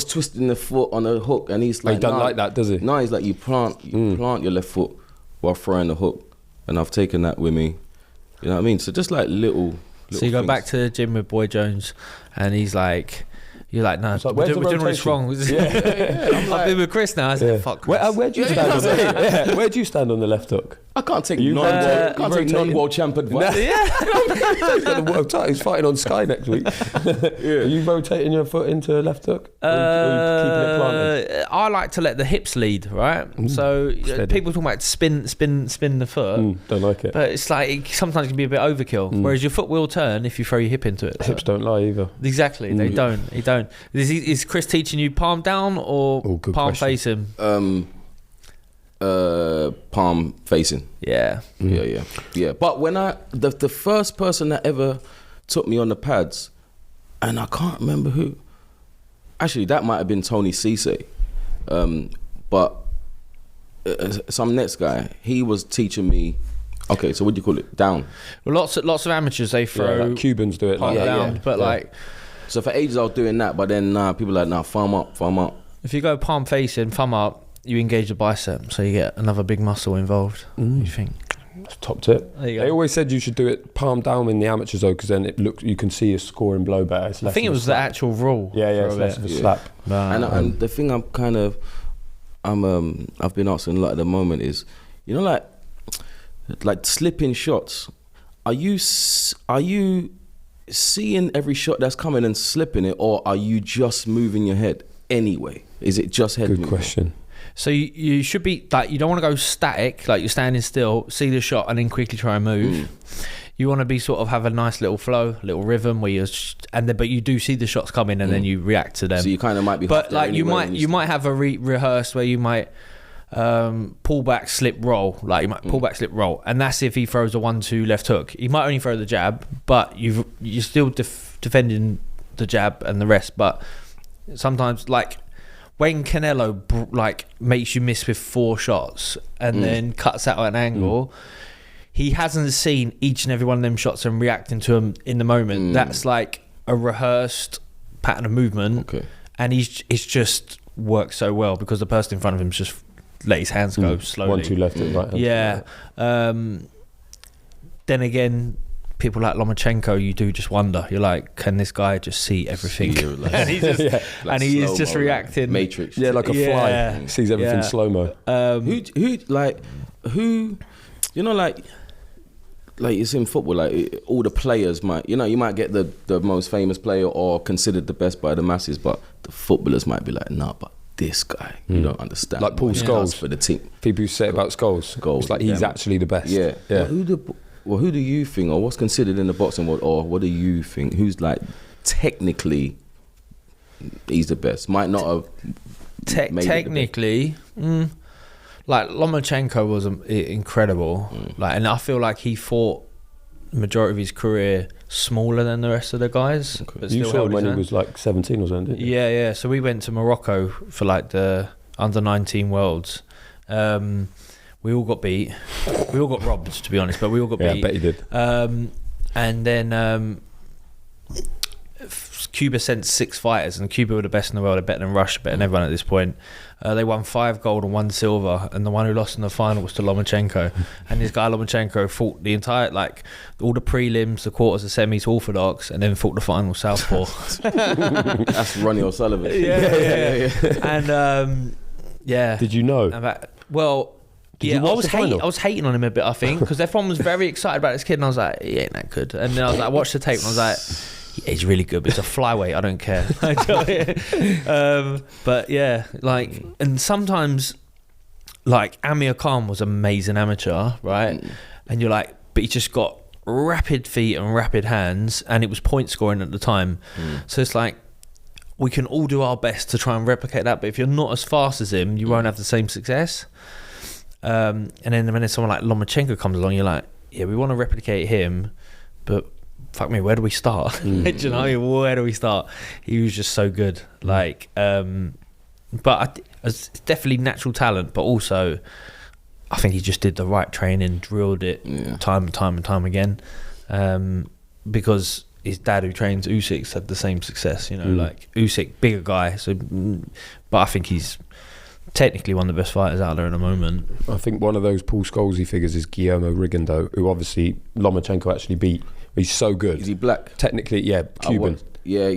twisting the foot on a hook, and he's like, he doesn't like that, does he? No, he's like, you plant your left foot while throwing the hook, and I've taken that with me. You know what I mean? So just like little. So you go back to the gym with Boy Jones, and he's like, you're like, no, we're doing this wrong. I've been with Chris now. I said, fuck Chris. Where do you stand? Where do you stand on the left hook? I can't take non-world champ advice. He's got the world title. He's fighting on Sky next week. Are you rotating your foot into left hook? Or are you keeping it planted? I like to let the hips lead, right? So people talk about spin the foot. Don't like it. But it's like it sometimes can be a bit overkill. Whereas your foot will turn if you throw your hip into it. Hips don't lie either. Exactly, they don't. Is Chris teaching you palm down or palm facing? Palm facing. Yeah. Yeah. But when the first person that ever took me on the pads, and I can't remember who. Actually, that might have been Tony Cisse. But some next guy, he was teaching me Okay, so what do you call it? Down. Well, lots of amateurs they throw like Cubans do it. palm Like, down, but like So for ages I was doing that, but then people are like, nah, farm up. if you go palm facing, thumb up, you engage the bicep, so you get another big muscle involved. You think That's top tip. there you go. They always said you should do it palm down in the amateurs though, because then you can see a score and blow better. It's I less think it of a was the slap. actual rule. Yeah, for it's a less bit. of a slap. And the thing I've been asking a lot at the moment is, you know, like slipping shots. Are you seeing every shot that's coming and slipping it, or are you just moving your head anyway? Is it just head Good movement? question. So you should be like, you don't want to go static, like you're standing still, see the shot and then quickly try and move. You want to be sort of have a nice little flow, little rhythm where but you do see the shots coming and then you react to them. So you kind of might be. But like you might have a rehearsed where you might pull back, slip, roll. Like you might pull back, slip, roll, and that's if he throws a 1-2 left hook. He might only throw the jab, but you're still defending the jab and the rest. But sometimes like when Canelo makes you miss with 4 shots and then cuts out at an angle, he hasn't seen each and every one of them shots and reacting to them in the moment. That's like a rehearsed pattern of movement, and it's just works so well because the person in front of him's just let his hands go slowly. 1-2 left and right hand. Yeah. Then again, people like Lomachenko, you do just wonder. You're like, can this guy just see everything? and he is just reacting. Like Matrix. Yeah, like a fly. Sees everything slow-mo. Who you know, like it's in football, like all the players you might get the most famous player or considered the best by the masses, but the footballers might be like, nah, but this guy, you don't understand. Like Paul what he Scholes does for the team. People who say about Scholes. It's like he's actually the best. Yeah. Who do you think, or what's considered in the boxing world, or what do you think? Who's like technically he's the best? Might not have technically. Like Lomachenko was incredible, like, and I feel like he fought the majority of his career smaller than the rest of the guys. But You still saw held him when his he hand. was like 17 or something, didn't you? Yeah. So we went to Morocco for like the under-19 Worlds. We all got beat. We all got robbed, to be honest, but we all got beat. I bet he did. And then Cuba sent 6 fighters, and Cuba were the best in the world. They're better than Russia, better than everyone at this point. They won 5 gold and 1 silver, and the one who lost in the final was to Lomachenko. And this guy Lomachenko fought the entire, like, all the prelims, the quarters, the semis, orthodox, and then fought the final southpaw. That's Ronnie O'Sullivan. Yeah. And Did you know? I was hating on him a bit, I think, because everyone was very excited about this kid, and I was like, he ain't that good. And then I was like, I watched the tape, and I was like, he's really good, but it's a flyweight, I don't care. But yeah, like, and sometimes, like, Amir Khan was amazing amateur, right? And you're like, but he just got rapid feet and rapid hands, and it was point scoring at the time. So it's like, we can all do our best to try and replicate that, but if you're not as fast as him, you won't have the same success. And then when someone like Lomachenko comes along, you're like, yeah, we want to replicate him, but fuck me, where do we start? Do you know what I mean? Where do we start? He was just so good. Like, but it's definitely natural talent, but also I think he just did the right training, drilled it time and time again, because his dad, who trains Usyk, had the same success. You know, like Usyk, bigger guy. So, but I think he's technically one of the best fighters out there at the moment. I think one of those Paul Scholesy figures is Guillermo Rigondeaux, who obviously Lomachenko actually beat. He's so good. Is he black? Technically, yeah, Cuban. Yeah.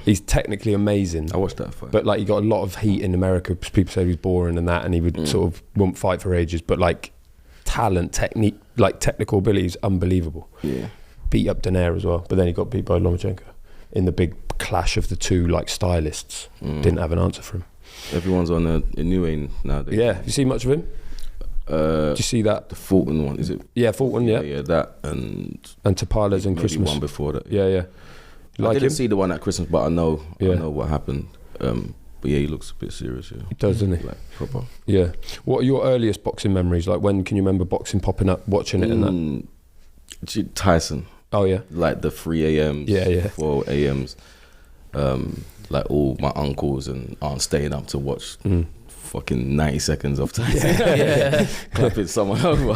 He's technically amazing. I watched that fight. But like, he got a lot of heat in America. People said he was boring and that, and he would sort of won't fight for ages. But like, talent, technique, like technical ability is unbelievable. Yeah. Beat up Donaire as well, but then he got beat by Lomachenko in the big clash of the two like stylists. Didn't have an answer for him. Everyone's on a new aim nowadays. Yeah, have you seen much of him? Did you see that? The Fulton one, is it? Yeah, Fulton, yeah. Yeah, that and Tapales and maybe Christmas. one before that. Yeah. I didn't see the one at Christmas, but I know what happened. But yeah, he looks a bit serious. Yeah, he does, doesn't he? Like proper. Yeah. What are your earliest boxing memories? Like, when can you remember boxing popping up, watching it, and that? Tyson. Oh yeah. Like the 3 a.m. Yeah. 4 a.m. Like all my uncles and aunts staying up to watch fucking 90 seconds of Tyson clapping someone over.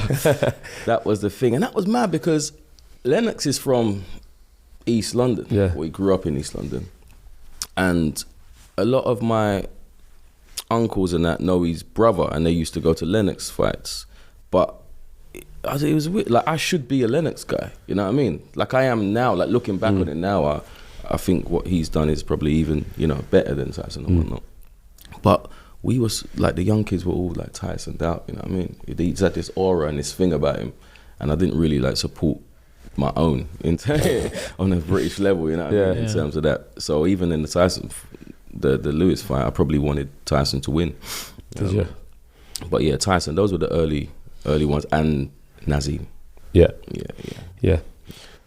That was the thing. And that was mad because Lennox is from East London. Yeah. We grew up in East London. And a lot of my uncles and that know his brother, and they used to go to Lennox fights. But it was weird. Like, I should be a Lennox guy, you know what I mean? Like I am now, like looking back on it now, I think what he's done is probably even, you know, better than Tyson and whatnot. But we was, like, the young kids were all like Tyson'd out, you know what I mean? He's had this aura and this thing about him, and I didn't really like support my own on a British level, you know what I mean, in terms of that. So even in the Tyson, the Lewis fight, I probably wanted Tyson to win. Did you? But yeah, Tyson, those were the early ones, and Nazim. Yeah. Yeah.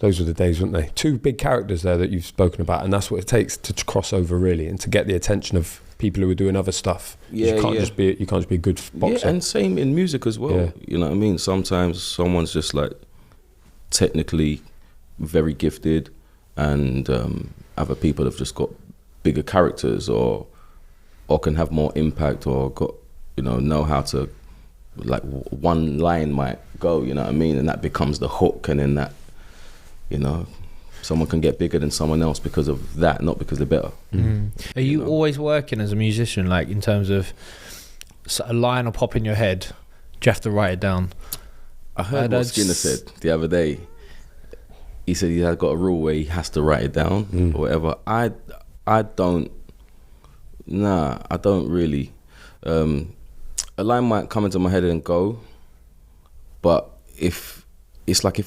Those were the days, weren't they? Two big characters there that you've spoken about, and that's what it takes to cross over, really, and to get the attention of people who are doing other stuff. Yeah, you can't just be a good boxer. Yeah, and same in music as well. Yeah. You know what I mean? Sometimes someone's just like technically very gifted, and other people have just got bigger characters, or can have more impact, or got, you know how to, like, one line might go, you know what I mean, and that becomes the hook, and then that, you know, someone can get bigger than someone else because of that, not because they're better. Are you always working as a musician, like in terms of a line will pop in your head, do you have to write it down? I heard what Skinner said the other day. He said he had got a rule where he has to write it down or whatever. I don't really. A line might come into my head and go, but if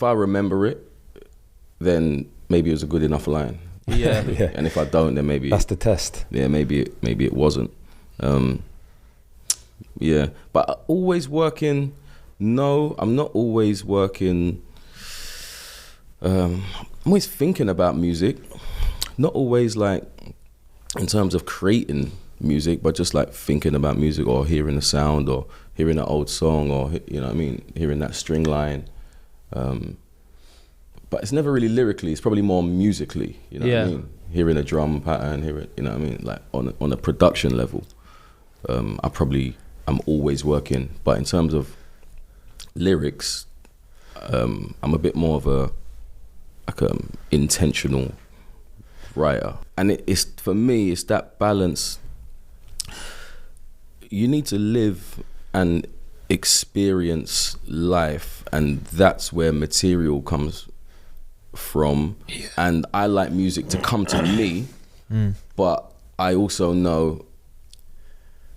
I remember it, then maybe it was a good enough line. Yeah. And if I don't, then maybe that's the test. Yeah, maybe it wasn't. Yeah, but always working. No, I'm not always working. I'm always thinking about music. Not always like in terms of creating music, but just like thinking about music, or hearing a sound, or hearing an old song, or, you know what I mean, hearing that string line. But it's never really lyrically, it's probably more musically, you know what I mean? Hearing a drum pattern, you know what I mean? Like on a production level, I'm always working. But in terms of lyrics, I'm a bit more of a intentional writer. And it's for me, it's that balance. You need to live and experience life, and that's where material comes from. And I like music to come to me, but I also know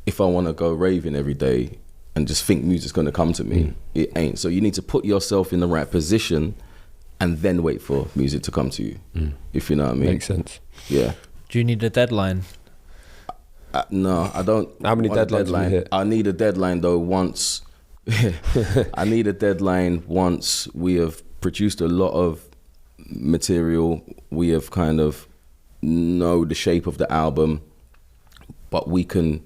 if I want to go raving every day and just think music's going to come to me, it ain't. So you need to put yourself in the right position and then wait for music to come to you, if you know what I mean. Makes sense. Yeah. Do you need a deadline? No, I don't. How many deadlines have you hit? I need a deadline though once. I need a deadline once we have produced a lot of material. We have kind of know the shape of the album, but we can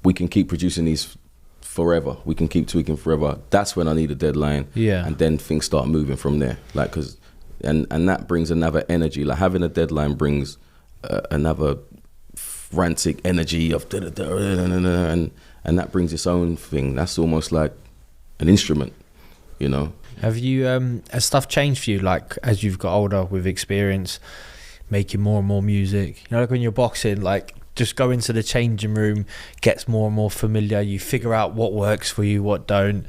keep producing these forever. We can keep tweaking forever. That's when I need a deadline. Yeah. And then things start moving from there. Like, cause, and that brings another energy. Like having a deadline brings another frantic energy of and that brings its own thing. That's almost like an instrument, you know. Have you has stuff changed for you, like as you've got older with experience, making more and more music? You know, like when you're boxing, like just go into the changing room, gets more and more familiar, you figure out what works for you, what don't.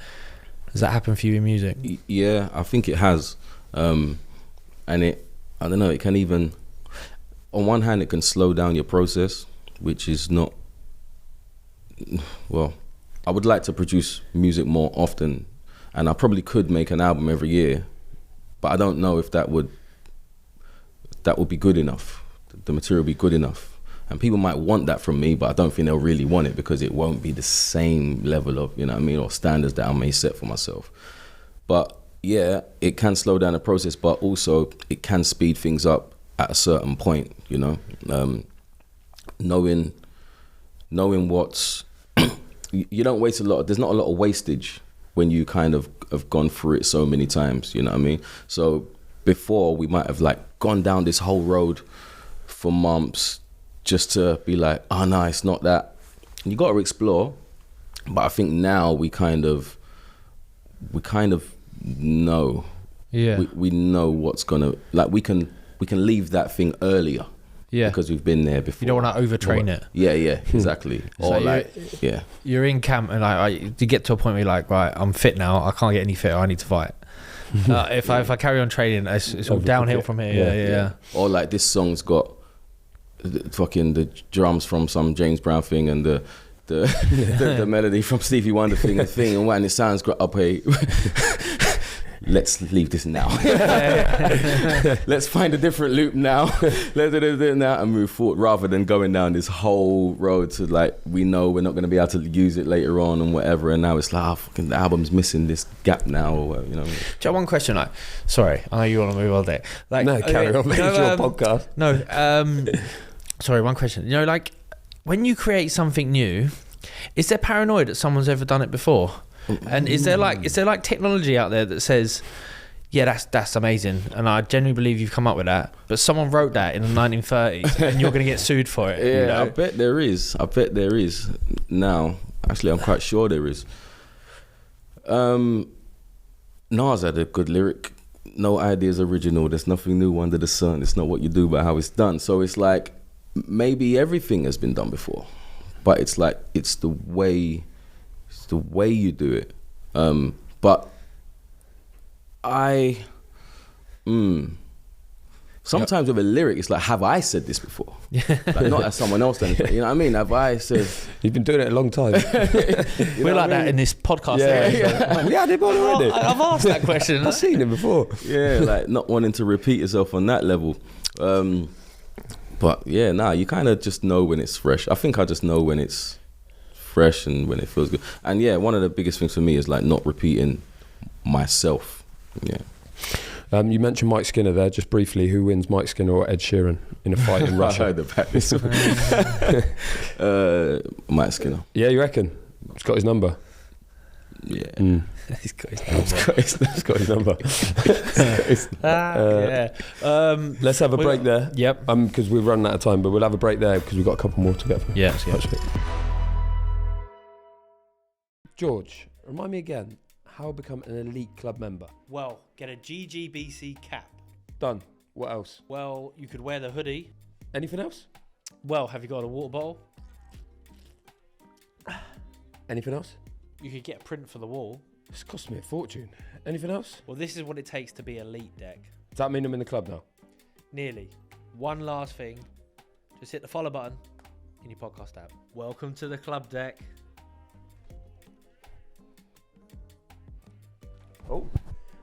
Does that happen for you in music? Yeah, I think it has. And I don't know, it can even, on one hand, it can slow down your process, which is not, well, I would like to produce music more often, and I probably could make an album every year, but I don't know if that would be good enough. The material be good enough. And people might want that from me, but I don't think they'll really want it because it won't be the same level of, you know what I mean, or standards that I may set for myself. But yeah, it can slow down the process, but also it can speed things up at a certain point, you know. Knowing what's, you don't waste there's not a lot of wastage when you kind of have gone through it so many times, you know what I mean? So before, we might have like gone down this whole road for months just to be like, oh no, it's not that. You got to explore, But I think now we kind of know. Yeah. We know what's gonna, like, we can leave that thing earlier. Yeah. Because we've been there before. You don't want to overtrain it. Yeah, exactly. Or you're in camp and you get to a point where you're like, right, I'm fit now. I can't get any fitter. I need to fight. If I carry on training, it's all downhill from here. Yeah. Or like this song's got the drums from some James Brown thing and the melody from Stevie Wonder thing and when it sounds great, okay. Let's leave this now. Let's find a different loop now. Let's do it now and move forward, rather than going down this whole road to, like, we know we're not going to be able to use it later on and whatever. And now it's like, fucking the album's missing this gap now, or whatever, you know. Just one question, like, sorry, I know you want to move all day. Like, no, carry on, mate. It's your podcast. No, sorry, one question. You know, like, when you create something new, is there paranoid that someone's ever done it before? And is there like technology out there that says, yeah, that's amazing, and I genuinely believe you've come up with that, but someone wrote that in the 1930s and you're going to get sued for it? Yeah, you know? I bet there is. Now, actually, I'm quite sure there is. Nas had a good lyric. No idea's original. There's nothing new under the sun. It's not what you do, but how it's done. So it's like, maybe everything has been done before, but it's like, it's the way you do it. But sometimes with a lyric, it's like, have I said this before? Like, not as someone else. Then, you know what I mean? Have I said? You've been doing it a long time. We're like that in this podcast. Yeah. We had him on already. I've asked that question. I've seen him before. Yeah, like not wanting to repeat yourself on that level. But yeah, you kind of just know when it's fresh. I think I just know when it's fresh and when it feels good. And yeah, one of the biggest things for me is like not repeating myself. Yeah. You mentioned Mike Skinner there, just briefly. Who wins, Mike Skinner or Ed Sheeran in a fight in Russia? I heard about this one. Mike Skinner. Yeah, you reckon? He's got his number. Yeah. He's got his number. Let's have a break there. Yep. Because we're running out of time, but we'll have a break there because we've got a couple more to get through. Yeah. George, remind me again, how to become an elite club member? Well, get a GGBC cap. Done. What else? Well, you could wear the hoodie. Anything else? Well, have you got a water bottle? Anything else? You could get a print for the wall. It's cost me a fortune. Anything else? Well, this is what it takes to be elite, Dec. Does that mean I'm in the club now? Nearly. One last thing. Just hit the follow button in your podcast app. Welcome to the club, Dec. Oh,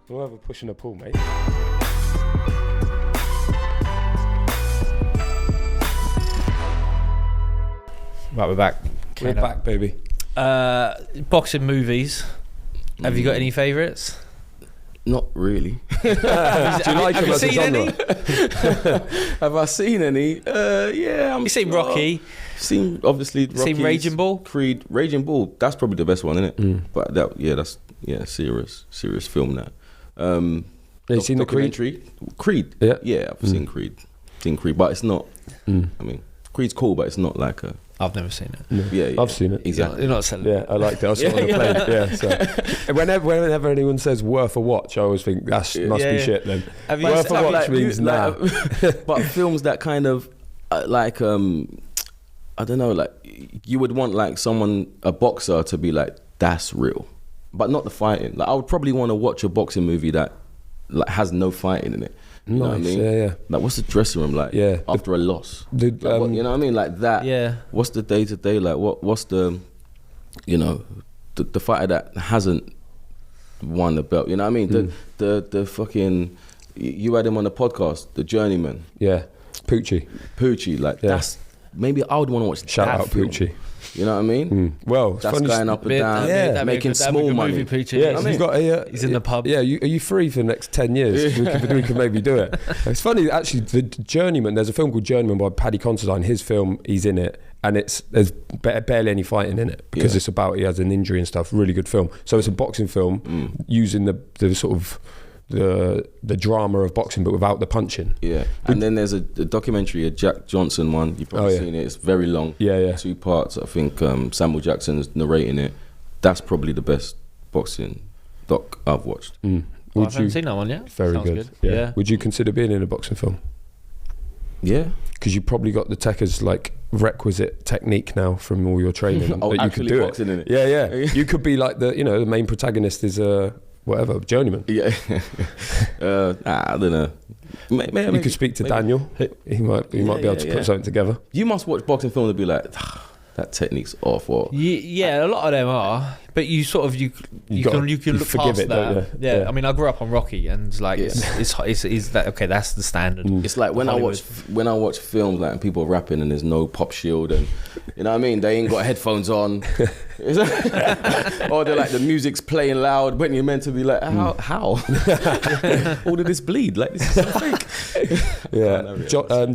we'll have a push and a pull, mate. Right, we're back. We're back, baby. Boxing movies. Have you got any favourites? Not really. Do you like have him you as a seen genre? any? Have I seen any? Yeah, You seen Rocky? Seen, obviously, Rocky. Seen Raging Bull? Creed. Raging Bull. That's probably the best one, isn't it? But that's serious film. That. Have you seen the Creed? Creed. Yeah, I've seen Creed. But it's not. I mean, Creed's cool, but it's not like a. I've never seen it. No. Yeah, I've seen it. Exactly. You're not selling it. Yeah, I liked it. I saw it on the plane. Yeah. So whenever anyone says worth a watch, I always think that must be shit. Then worth a watch means nah. But films that kind of I don't know, like you would want like a boxer to be like, that's real, but not the fighting. Like I would probably want to watch a boxing movie that like has no fighting in it. You know what I mean? Yeah. Like, what's the dressing room like? Yeah. After a loss. You know what I mean? Like that. Yeah. What's the day to day like? What's the, the fighter that hasn't won the belt? You know what I mean? The fucking, you had him on the podcast, the journeyman. Yeah. Poochie. Like that's maybe I would want to watch. Shout that out film. Poochie. You know what I mean? Well, that's funny going up and down, making small money. Yeah, he's got he's in the pub. Yeah, are you free for the next 10 years? we could maybe do it. It's funny, actually, the Journeyman, there's a film called Journeyman by Paddy Considine. His film, he's in it, and there's barely any fighting in it because it's about, he has an injury and stuff. Really good film. So it's a boxing film using the sort of the drama of boxing, but without the punching. Yeah, and then there's a documentary, a Jack Johnson one. You've probably seen it. It's very long. Yeah. 2 parts. I think Samuel Jackson's narrating it. that's probably the best boxing doc I've watched. Well, I haven't seen that one yet. Very Sounds good. Yeah. Would you consider being in a boxing film? Yeah. Because you probably got the Tekker's like requisite technique now from all your training that you could do boxing it. in it. Yeah. You could be like the main protagonist is whatever journeyman. Yeah. I don't know. Maybe you could speak to Daniel. He might be able to put something together. You must watch boxing films and be like, that technique's off. Or Yeah, a lot of them are, but you sort of you can look forgive past it, that. don't you? Yeah, I mean, I grew up on Rocky, and like it's that okay? That's the standard. It's like when I watch films like and people rapping and there's no pop shield and you know what I mean, they ain't got headphones on, or they're like the music's playing loud when you're meant to be like how all of this bleed, like this is so fake.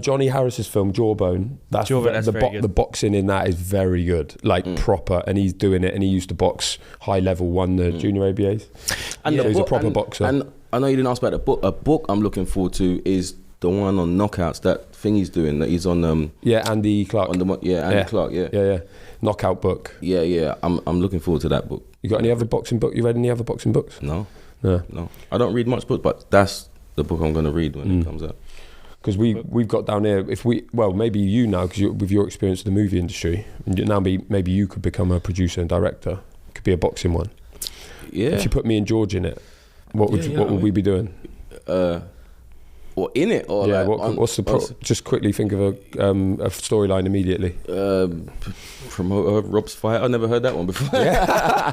Johnny Harris's film Jawbone. That's the boxing in that is very good, like proper, and he's doing it, and he used to box high level, won the junior ABAs, and he's a proper boxer. And I know you didn't ask about the book. A book I'm looking forward to is the one on knockouts. That thing he's doing. That he's on. Andy Clark. Andy Clark. Yeah. Knockout book. Yeah. I'm looking forward to that book. You got any other boxing book? You read any other boxing books? No. I don't read much books, but that's the book I'm going to read when it comes out. Because we've got down here, maybe you now, because with your experience in the movie industry, and now maybe you could become a producer and director. It could be a boxing one. Yeah. If you put me and George in it, what would we be doing? Or in it, or what's the just quickly think of a storyline immediately. Promoter Rob's fight. I never heard that one before. Yeah,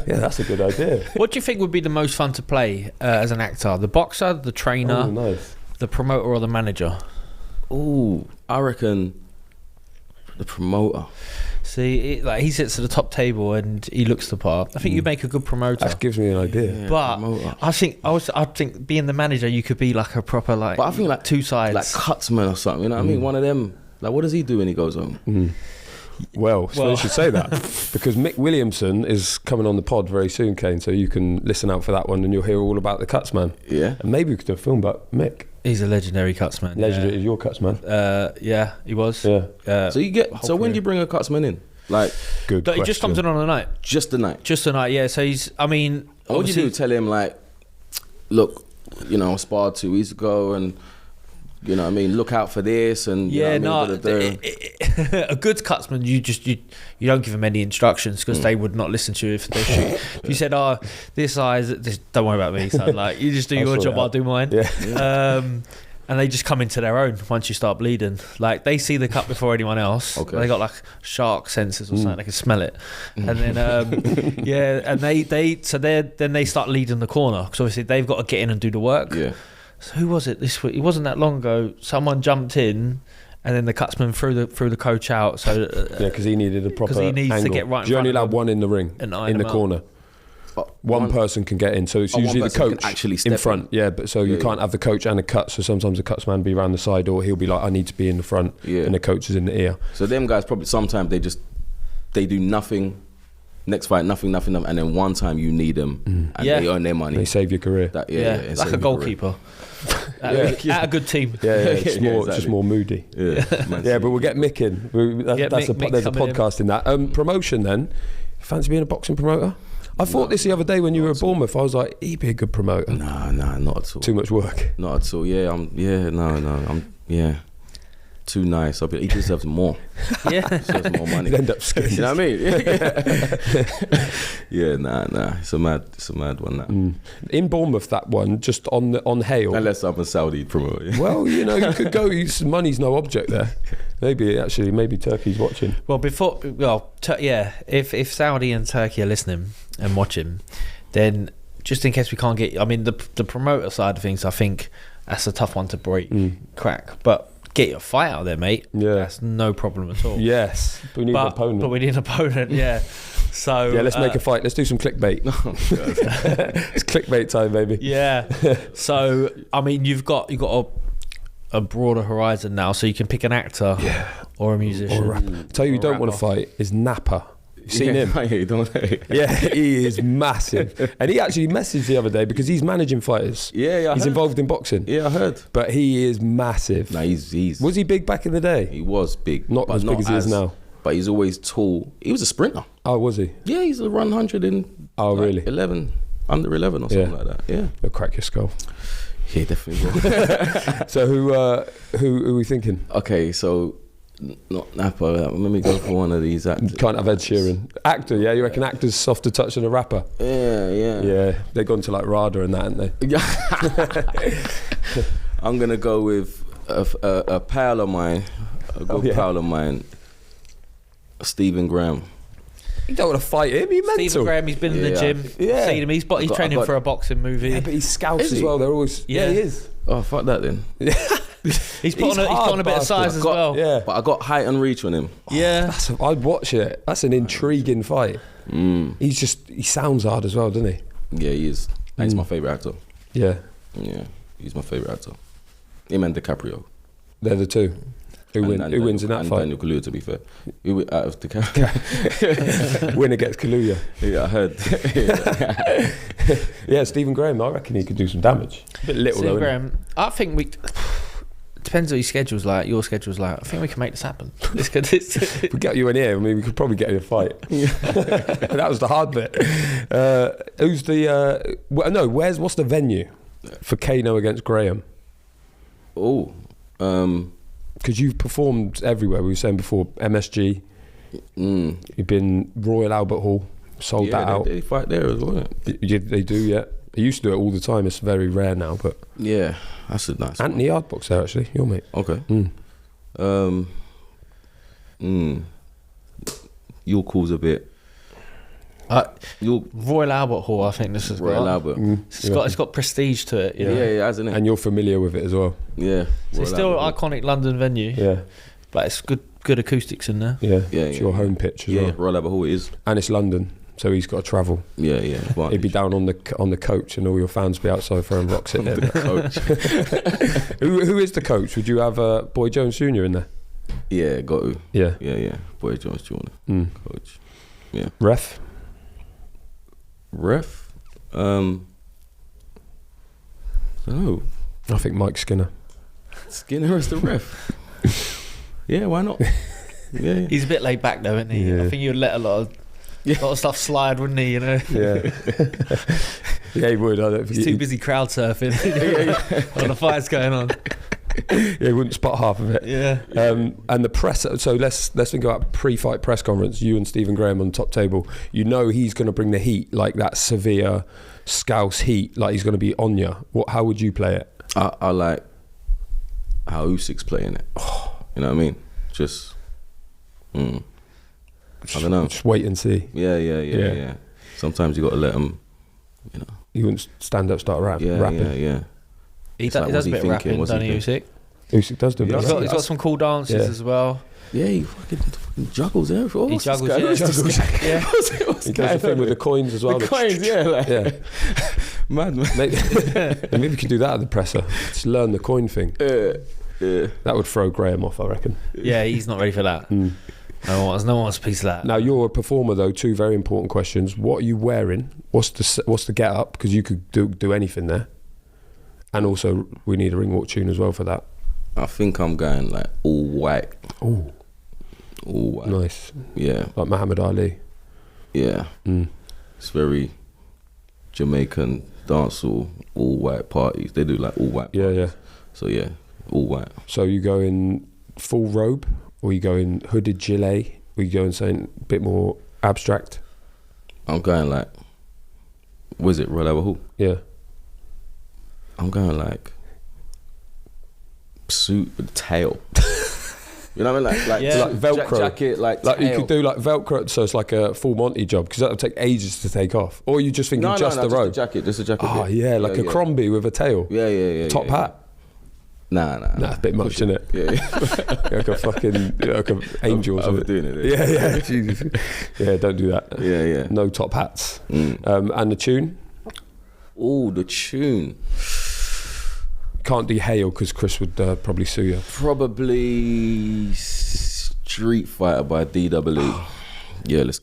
that's a good idea. What do you think would be the most fun to play as an actor? The boxer, the trainer, nice. The promoter, or the manager? Ooh, I reckon the promoter. See, he sits at the top table and he looks the part. I think you make a good promoter. That gives me an idea. Yeah, but promoter. I think being the manager, you could be like a proper But I think like two sides, like Cutsman or something. You know what I mean? One of them. Like, what does he do when he goes home? Well, you should say that because Mick Williamson is coming on the pod very soon, Kane. So you can listen out for that one, and you'll hear all about the Cutsman. Yeah, and maybe we could do a film about Mick. He's a legendary Cutsman. Legendary, your Cutsman. Yeah, he was. Yeah. So when do you bring a Cutsman in? Like, good question. He just comes in on a night. Just the night. Yeah. So he's. I mean, what do you do? Tell him like, look, I sparred 2 weeks ago, and you know what I mean, look out for this, and a good Cutsman, you don't give them any instructions because they would not listen to you if they shoot. If you said, this size, don't worry about me. So like, you just do your job, I'll do mine. Yeah. And they just come into their own once you start bleeding. Like, they see the cut before anyone else. Okay. They got like shark sensors or something. They can smell it. And then and then they start leading the corner because obviously they've got to get in and do the work. Yeah. So who was it this week? It wasn't that long ago. Someone jumped in, and then the Cutsman threw the coach out. So because he needed a proper. Because he needs angle. to get right. You only allowed one in the ring, in the corner. One person can get in, so it's usually the coach actually in front. Yeah, but so you can't have the coach and the cut. So sometimes the Cutsman be around the side, or he'll be like, "I need to be in the front," and the coach is in the ear. So them guys probably sometimes they do nothing. Next fight, nothing, and then one time you need them, and they earn their money. They save your career. Like a goalkeeper. At a good team. It's just more moody. But we'll get Mick in. There's a podcast in that. Promotion then. Fancy being a boxing promoter? I thought this the other day when you were at Bournemouth. I was like, he'd be a good promoter. Nah, not at all. Too much work. Not at all. I'm too nice. He deserves more. He deserves more money. He'd end up scared. You know what I mean? Nah. It's a mad one. That. In Bournemouth, that one just on Hale. Unless I'm a Saudi promoter. Well, you could go. Money's no object there. Maybe Turkey's watching. Well, if Saudi and Turkey are listening and watching, then just in case we can't get, I mean, the promoter side of things, I think that's a tough one to crack, but. Get your fight out there, mate. Yeah, that's no problem at all. Yes, but we need an opponent. But we need an opponent. Yeah. So let's make a fight. Let's do some clickbait. It's clickbait time, baby. Yeah. So I mean, you've got a broader horizon now, so you can pick an actor or a musician. Or a rapper. Tell you, don't want to fight is Napper. You've seen him? He is massive. And he actually messaged the other day because he's managing fighters. He's involved in boxing. Yeah, I heard. But he is massive. Nah, he's Was he big back in the day? He was big. Not as big as he is now. but he's always tall. He was a sprinter. Oh, was he? Yeah, he's a run 100 in really? 11, under 11 or something like that. Yeah. They'll crack your skull. Yeah, definitely will. So who are we thinking? Okay, so not Napa. Let me go for one of these actors. You can't have Ed Sheeran. Actor, yeah? You reckon actor's softer touch than a rapper? Yeah. Yeah, they've gone to like Rada and that, haven't they? I'm going to go with a pal of mine, a good pal of mine, Stephen Graham. You don't want to fight him, you mental. Stephen Graham, he's been in the gym. Yeah. Seen him. He's training for a boxing movie. Yeah, but he's scouts as well. They're always... Yeah, he is. Oh, fuck that then. He's put on a bit of size as well. Yeah. But I got height and reach on him. Yeah. I'd watch it. That's an intriguing fight. He sounds hard as well, doesn't he? Yeah, he is. And he's my favourite actor. Yeah. Yeah, he's my favourite actor. Him and DiCaprio. They're the two. Who wins in that fight? Daniel Kaluuya, to be fair. Who out of DiCaprio? Winner gets Kaluuya. Yeah, I heard. Yeah, Stephen Graham, I reckon he could do some damage. A bit little Stephen though. Graham, I think we... Depends what your schedule's like, your schedule's like. I think we can make this happen. If we get you in here, I mean, we could probably get you a fight. That was the hard bit. Who's the... what's the venue for Kano against Graham? Oh, because you've performed everywhere. We were saying before, MSG. You've been Royal Albert Hall, sold that out. They fight there as well. They do, yeah. They used to do it all the time. It's very rare now, but yeah, that's a nice. Anthony Yardbox there actually, your mate. Okay. Your call's a bit. Royal Albert Hall, I think this is Royal Albert. It's got prestige to it. Yeah, hasn't it? And you're familiar with it as well. Yeah. So it's still an iconic London venue. Yeah. But it's good acoustics in there. Yeah. It's your home pitch as well. Yeah, Royal Albert Hall it is. And it's London, so he's got to travel. Yeah. He'd be down on the coach, and all your fans be outside throwing rocks at him. The coach. Who is the coach? Would you have Boy Jones Jr. in there? Yeah, got to. Yeah. Boy Jones Jr. Coach. Yeah. Ref. I don't know. I think Mike Skinner. Skinner is the ref. Yeah, why not? Yeah. He's a bit laid back though, isn't he? Yeah. I think you'd let a lot of stuff slide, wouldn't he? You know. Yeah. Yeah, he would. I don't think He's too busy crowd surfing while the fight's going on. Yeah, he wouldn't spot half of it. Yeah. And the press. So let's think about pre-fight press conference. You and Stephen Graham on the top table. You know he's going to bring the heat, like that severe Scouse heat. Like he's going to be on you. How would you play it? I like how Usyk's playing it. You know what I mean? Just, I don't know. Just wait and see. Yeah. Sometimes you got to let him, you know. You wouldn't stand up, start rapping. Yeah. He does a bit of rapping, doesn't he, Usyk? Usyk does do a bit of rapping. He's got some cool dances as well. Yeah, he fucking juggles everything. He juggles, Yeah. What's He does the thing with the coins as well. The coins, yeah. Mad, man. Maybe we could do that at the presser. Just learn the coin thing. Yeah. That would throw Graham off, I reckon. Yeah, he's not ready for that. No one wants a piece of that. Now you're a performer though. Two very important questions. What are you wearing? What's the get up? Because you could do anything there. And also, we need a ring walk tune as well for that. I think I'm going like all white. Oh, All white. nice. Yeah. Like Muhammad Ali. Yeah. It's very Jamaican dancehall, all white parties. They do like all white parties. Yeah. So yeah, all white. So you go in full robe, or you go in hooded gilet, or you go in something a bit more abstract? I'm going like, was it Royal Albert Hall? Yeah. I'm going like suit with tail. You know what I mean? Like Velcro jacket, like you tail. could do like Velcro, so it's like a full Monty job, because that would take ages to take off. Or you just thinking just the robe? Just a jacket. Oh yeah, like a Crombie with a tail. Yeah. Top hat. Nah. Nah, a bit much, isn't it? Yeah. Like a fucking like an angel. I'm doing it. Yeah. Jesus. Yeah, don't do that. Yeah. No top hats. And the tune. Oh, the tune. Can't do Hail because Chris would probably sue you. Probably Street Fighter by DWE. Yeah, let's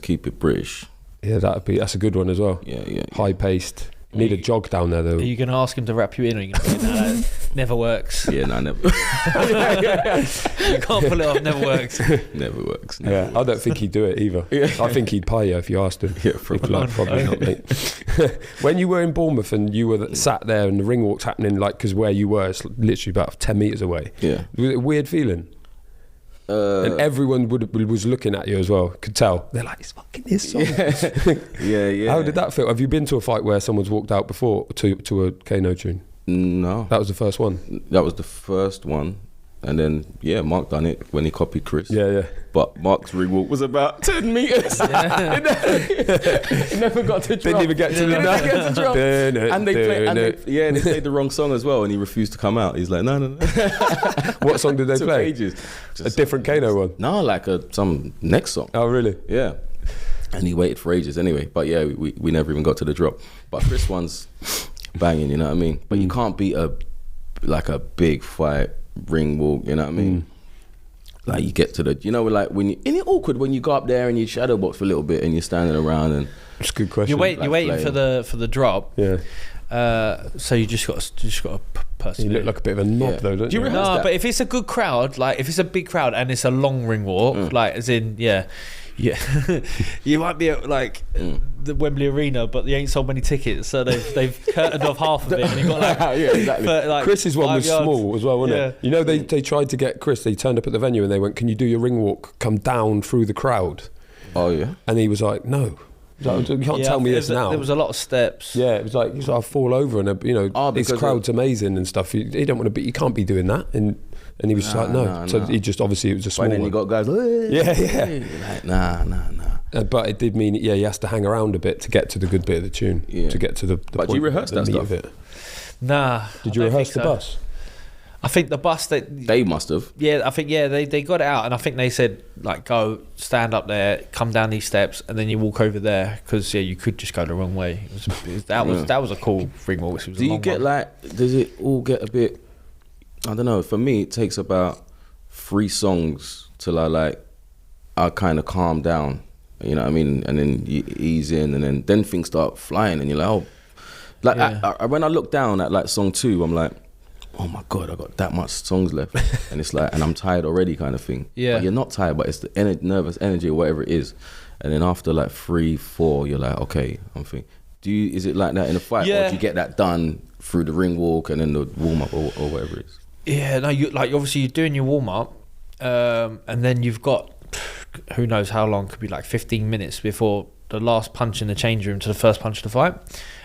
keep it British. Yeah, that's a good one as well. Yeah. High paced. You need a jog down there though. Are you going to ask him to wrap you in, or are you going to say, no, that never works? Yeah, no, never. You can't pull it off, never works. Never works. Yeah, I don't think he'd do it either. I think he'd pay you if you asked him. Yeah, He'd be like, probably not, mate. When you were in Bournemouth and you were sat there and the ring walk's happening, like, because where you were, it's literally about 10 metres away. Yeah. Was it a weird feeling? And everyone was looking at you as well. Could tell. They're like, it's fucking this song. Yeah. How did that feel? Have you been to a fight where someone's walked out before to a Kano tune? No. That was the first one? That was the first one. And then, yeah, Mark done it when he copied Chris. Yeah. But Mark's ring walk was about 10 metres. It never got to drop. Didn't even get to the drop. And they played the wrong song as well, and he refused to come out. He's like, no. What song did they Took play? Ages. A different Kano one? No, like some next song. Oh, really? Yeah. And he waited for ages anyway. But yeah, we never even got to the drop. But Chris one's banging, you know what I mean? But you can't beat a big fight ring walk, you know what I mean? Like you get to the, you know, like when you, isn't it awkward when you go up there and you shadow box for a little bit and you're standing around and it's a good question. You're waiting for the drop. Yeah. So you just got to persevere. You look like a bit of a knob though, don't you? No, but if it's a good crowd, like if it's a big crowd and it's a long ring walk, like as in, yeah, you might be at like the Wembley Arena, but they ain't sold many tickets, so they've curtained off half of it, and you got like, yeah, exactly. like Chris's one was yards. small as well, wasn't Yeah. it? You know, they tried to get Chris. They turned up at the venue and they went, "Can you do your ring walk? Come down through the crowd." Oh yeah. And he was like, "No, you can't tell me this now." There was a lot of steps. Yeah, it was like I fall over and this crowd's amazing and stuff. You don't want to be. You can't be doing that. And he was like, no. So he just obviously it was a small. And then one. you got guys. Yeah. Like, nah. But it did mean, he has to hang around a bit to get to the good bit of the tune, to get to the But point, do you rehearse the that meat stuff? of it. Nah. Did you rehearse the bus? I think the bus they must have. Yeah, I think they got it out, and I think they said like go stand up there, come down these steps, and then you walk over there because you could just go the wrong way. That was a cool ring walk. Do you get does it all get a bit? I don't know. For me, it takes about 3 songs till I kind of calm down. You know what I mean? And then you ease in, and then things start flying, and you're like, oh, when I look down at like song 2, I'm like, oh my God, I got that much songs left, and it's like, and I'm tired already, kind of thing. Yeah, but you're not tired, but it's the nervous energy or whatever it is, and then after like 3, 4, you're like, okay, I'm thinking. Is it like that in a fight, or do you get that done through the ring walk and then the warm up or whatever it is? Yeah, no, obviously you're doing your warm up, and then you've got who knows how long, could be like 15 minutes before the last punch in the change room to the first punch of the fight.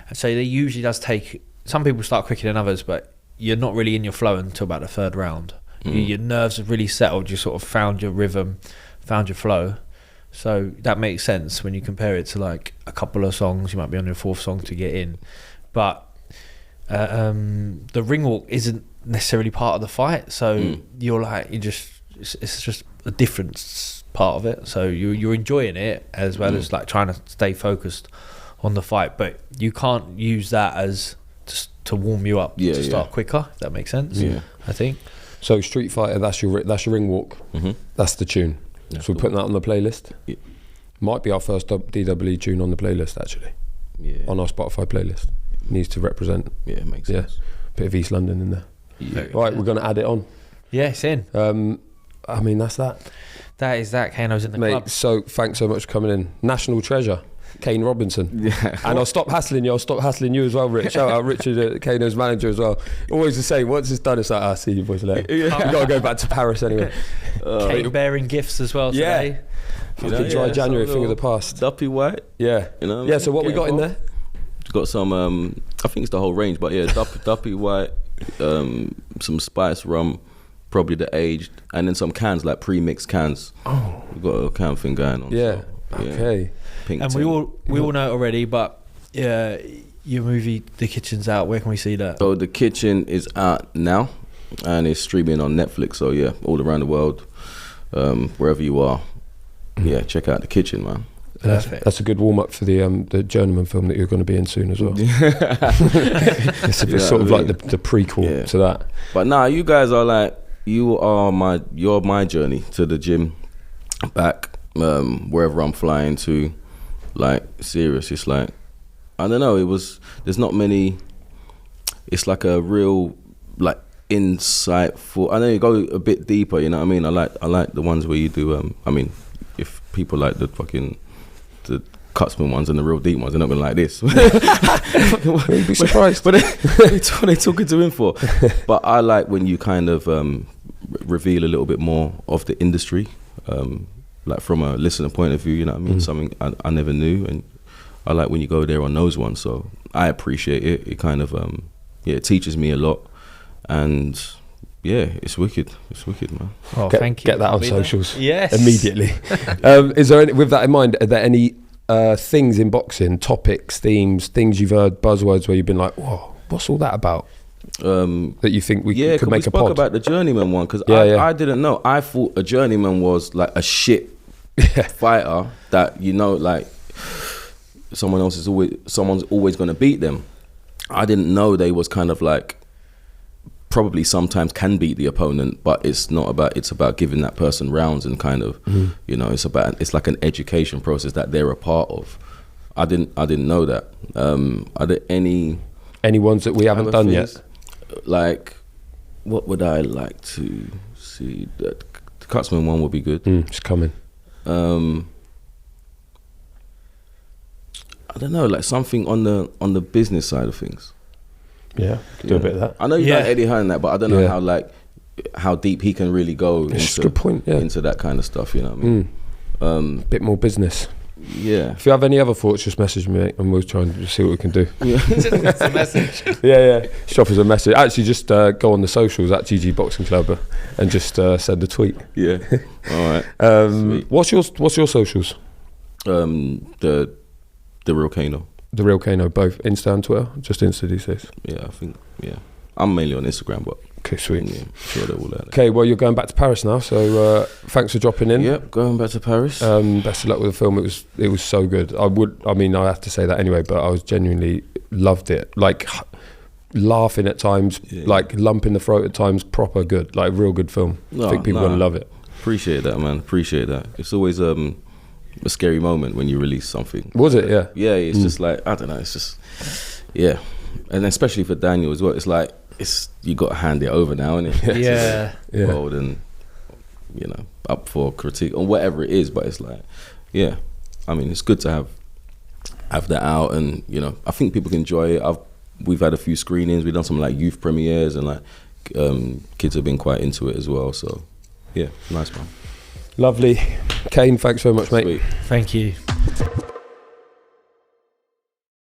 And so they usually does take. Some people start quicker than others, but you're not really in your flow until about the 3rd round. Your nerves have really settled. You sort of found your rhythm, found your flow. So that makes sense when you compare it to like a couple of songs. You might be on your 4th song to get in, but the ring walk isn't necessarily part of the fight. So you're like, it's just a different part of it. So you're enjoying it as well as like trying to stay focused on the fight, but you can't use that as to warm you up to start quicker, if that makes sense. I think so. Street Fighter, that's your ring walk. That's the tune. That's so we're putting that on the playlist. Might be our first DWE tune on the playlist, actually. On our Spotify playlist. Needs to represent. Yeah, it makes sense. Bit of East London in there. Right, we're going to add it on. Yeah, it's in. I mean, that's that. That is that. Kano's in the club. So thanks so much for coming in. National treasure, Kane Robinson. Yeah. And I'll stop hassling you. I'll stop hassling you as well, Rich. Shout out Richard, Kano's manager as well. Always the same. Once it's done, it's like, see you boys later. You got to go back to Paris anyway. Kane bearing gifts as well today. Fucking dry January, thing of the past. Duppy white. Yeah. So what we got in there? Got some, I think it's the whole range, but yeah, Duppy white, some spice rum, probably the aged, and then some cans, like pre-mixed cans. Oh, we've got a can thing going on. Yeah. So, okay. Pink and tin. we all know it already, but yeah, your movie The Kitchen's out. Where can we see that? So The Kitchen is out now, and it's streaming on Netflix. So yeah, all around the world, wherever you are, check out The Kitchen, man. Perfect. That's a good warm up for the Journeyman film that you're going to be in soon as well. It's sort of like the prequel to that. But nah, you guys are like, you're my journey to the gym, back, wherever I'm flying to. Like serious, it's like I don't know. There's not many. It's like a real like insightful. I know you go a bit deeper. You know what I mean? I like the ones where you do. I mean, if people like the Cutsman ones and the real deep ones, they're not gonna like this. You'd be surprised. But that's what they're talking to him for. But I like when you kind of reveal a little bit more of the industry, like from a listener point of view. You know what I mean? Something I never knew, and I like when you go there on those ones. So I appreciate it. It kind of it teaches me a lot, and yeah, it's wicked. It's wicked, man. Oh, thank you. Get that on socials. Yes, immediately. Is there with that in mind? Are there any things in boxing, topics, themes, things you've heard, buzzwords where you've been like, whoa, what's all that about? That you think we could make a pod? Yeah, we spoke about the journeyman one, because I didn't know. I thought a journeyman was like a shit fighter that, you know, like someone's always going to beat them. I didn't know they was kind of like probably sometimes can beat the opponent, but it's about giving that person rounds and kind of you know, it's like an education process that they're a part of. I didn't know that. Are there any ones that we haven't done yet? Like, what would I like to see? The Cutsman one would be good. It's coming. I don't know, like something on the business side of things. Yeah, do a bit of that. I know you like Eddie Hearn that, but I don't know how deep he can really go into that kind of stuff. You know what I mean? Bit more business. Yeah. If you have any other thoughts, just message me and we'll try and see what we can do. Yeah. It's a message. Yeah. Shop as a message. Actually, just go on the socials at GG Boxing Club and just send a tweet. Yeah. All right. What's your socials? The real Kano. The real Kano, both Insta and Twitter. Just Insta these days. Yeah, I think. Yeah, I'm mainly on Instagram, but okay, sweet. Yeah, I'm sure they're all there. Okay, well, you're going back to Paris now, so thanks for dropping in. Yep, going back to Paris. Best of luck with the film. It was so good. I have to say that anyway, but I was genuinely loved it. Like laughing at times, like lump in the throat at times. Proper good, like real good film. I think people are gonna love it. Appreciate that, man. Appreciate that. It's always a scary moment when you release something. Was it? Yeah. Yeah, it's just like, I don't know, it's just, yeah. And especially for Daniel as well, it's like, you got to hand it over now, innit? Yeah. World and, you know, up for critique or whatever it is, but it's like, yeah. I mean, it's good to have that out, and, you know, I think people can enjoy it. We've had a few screenings, we've done some like youth premieres, and like kids have been quite into it as well, so yeah, nice, man. Lovely. Kane, thanks very much, mate. Sweet. Thank you.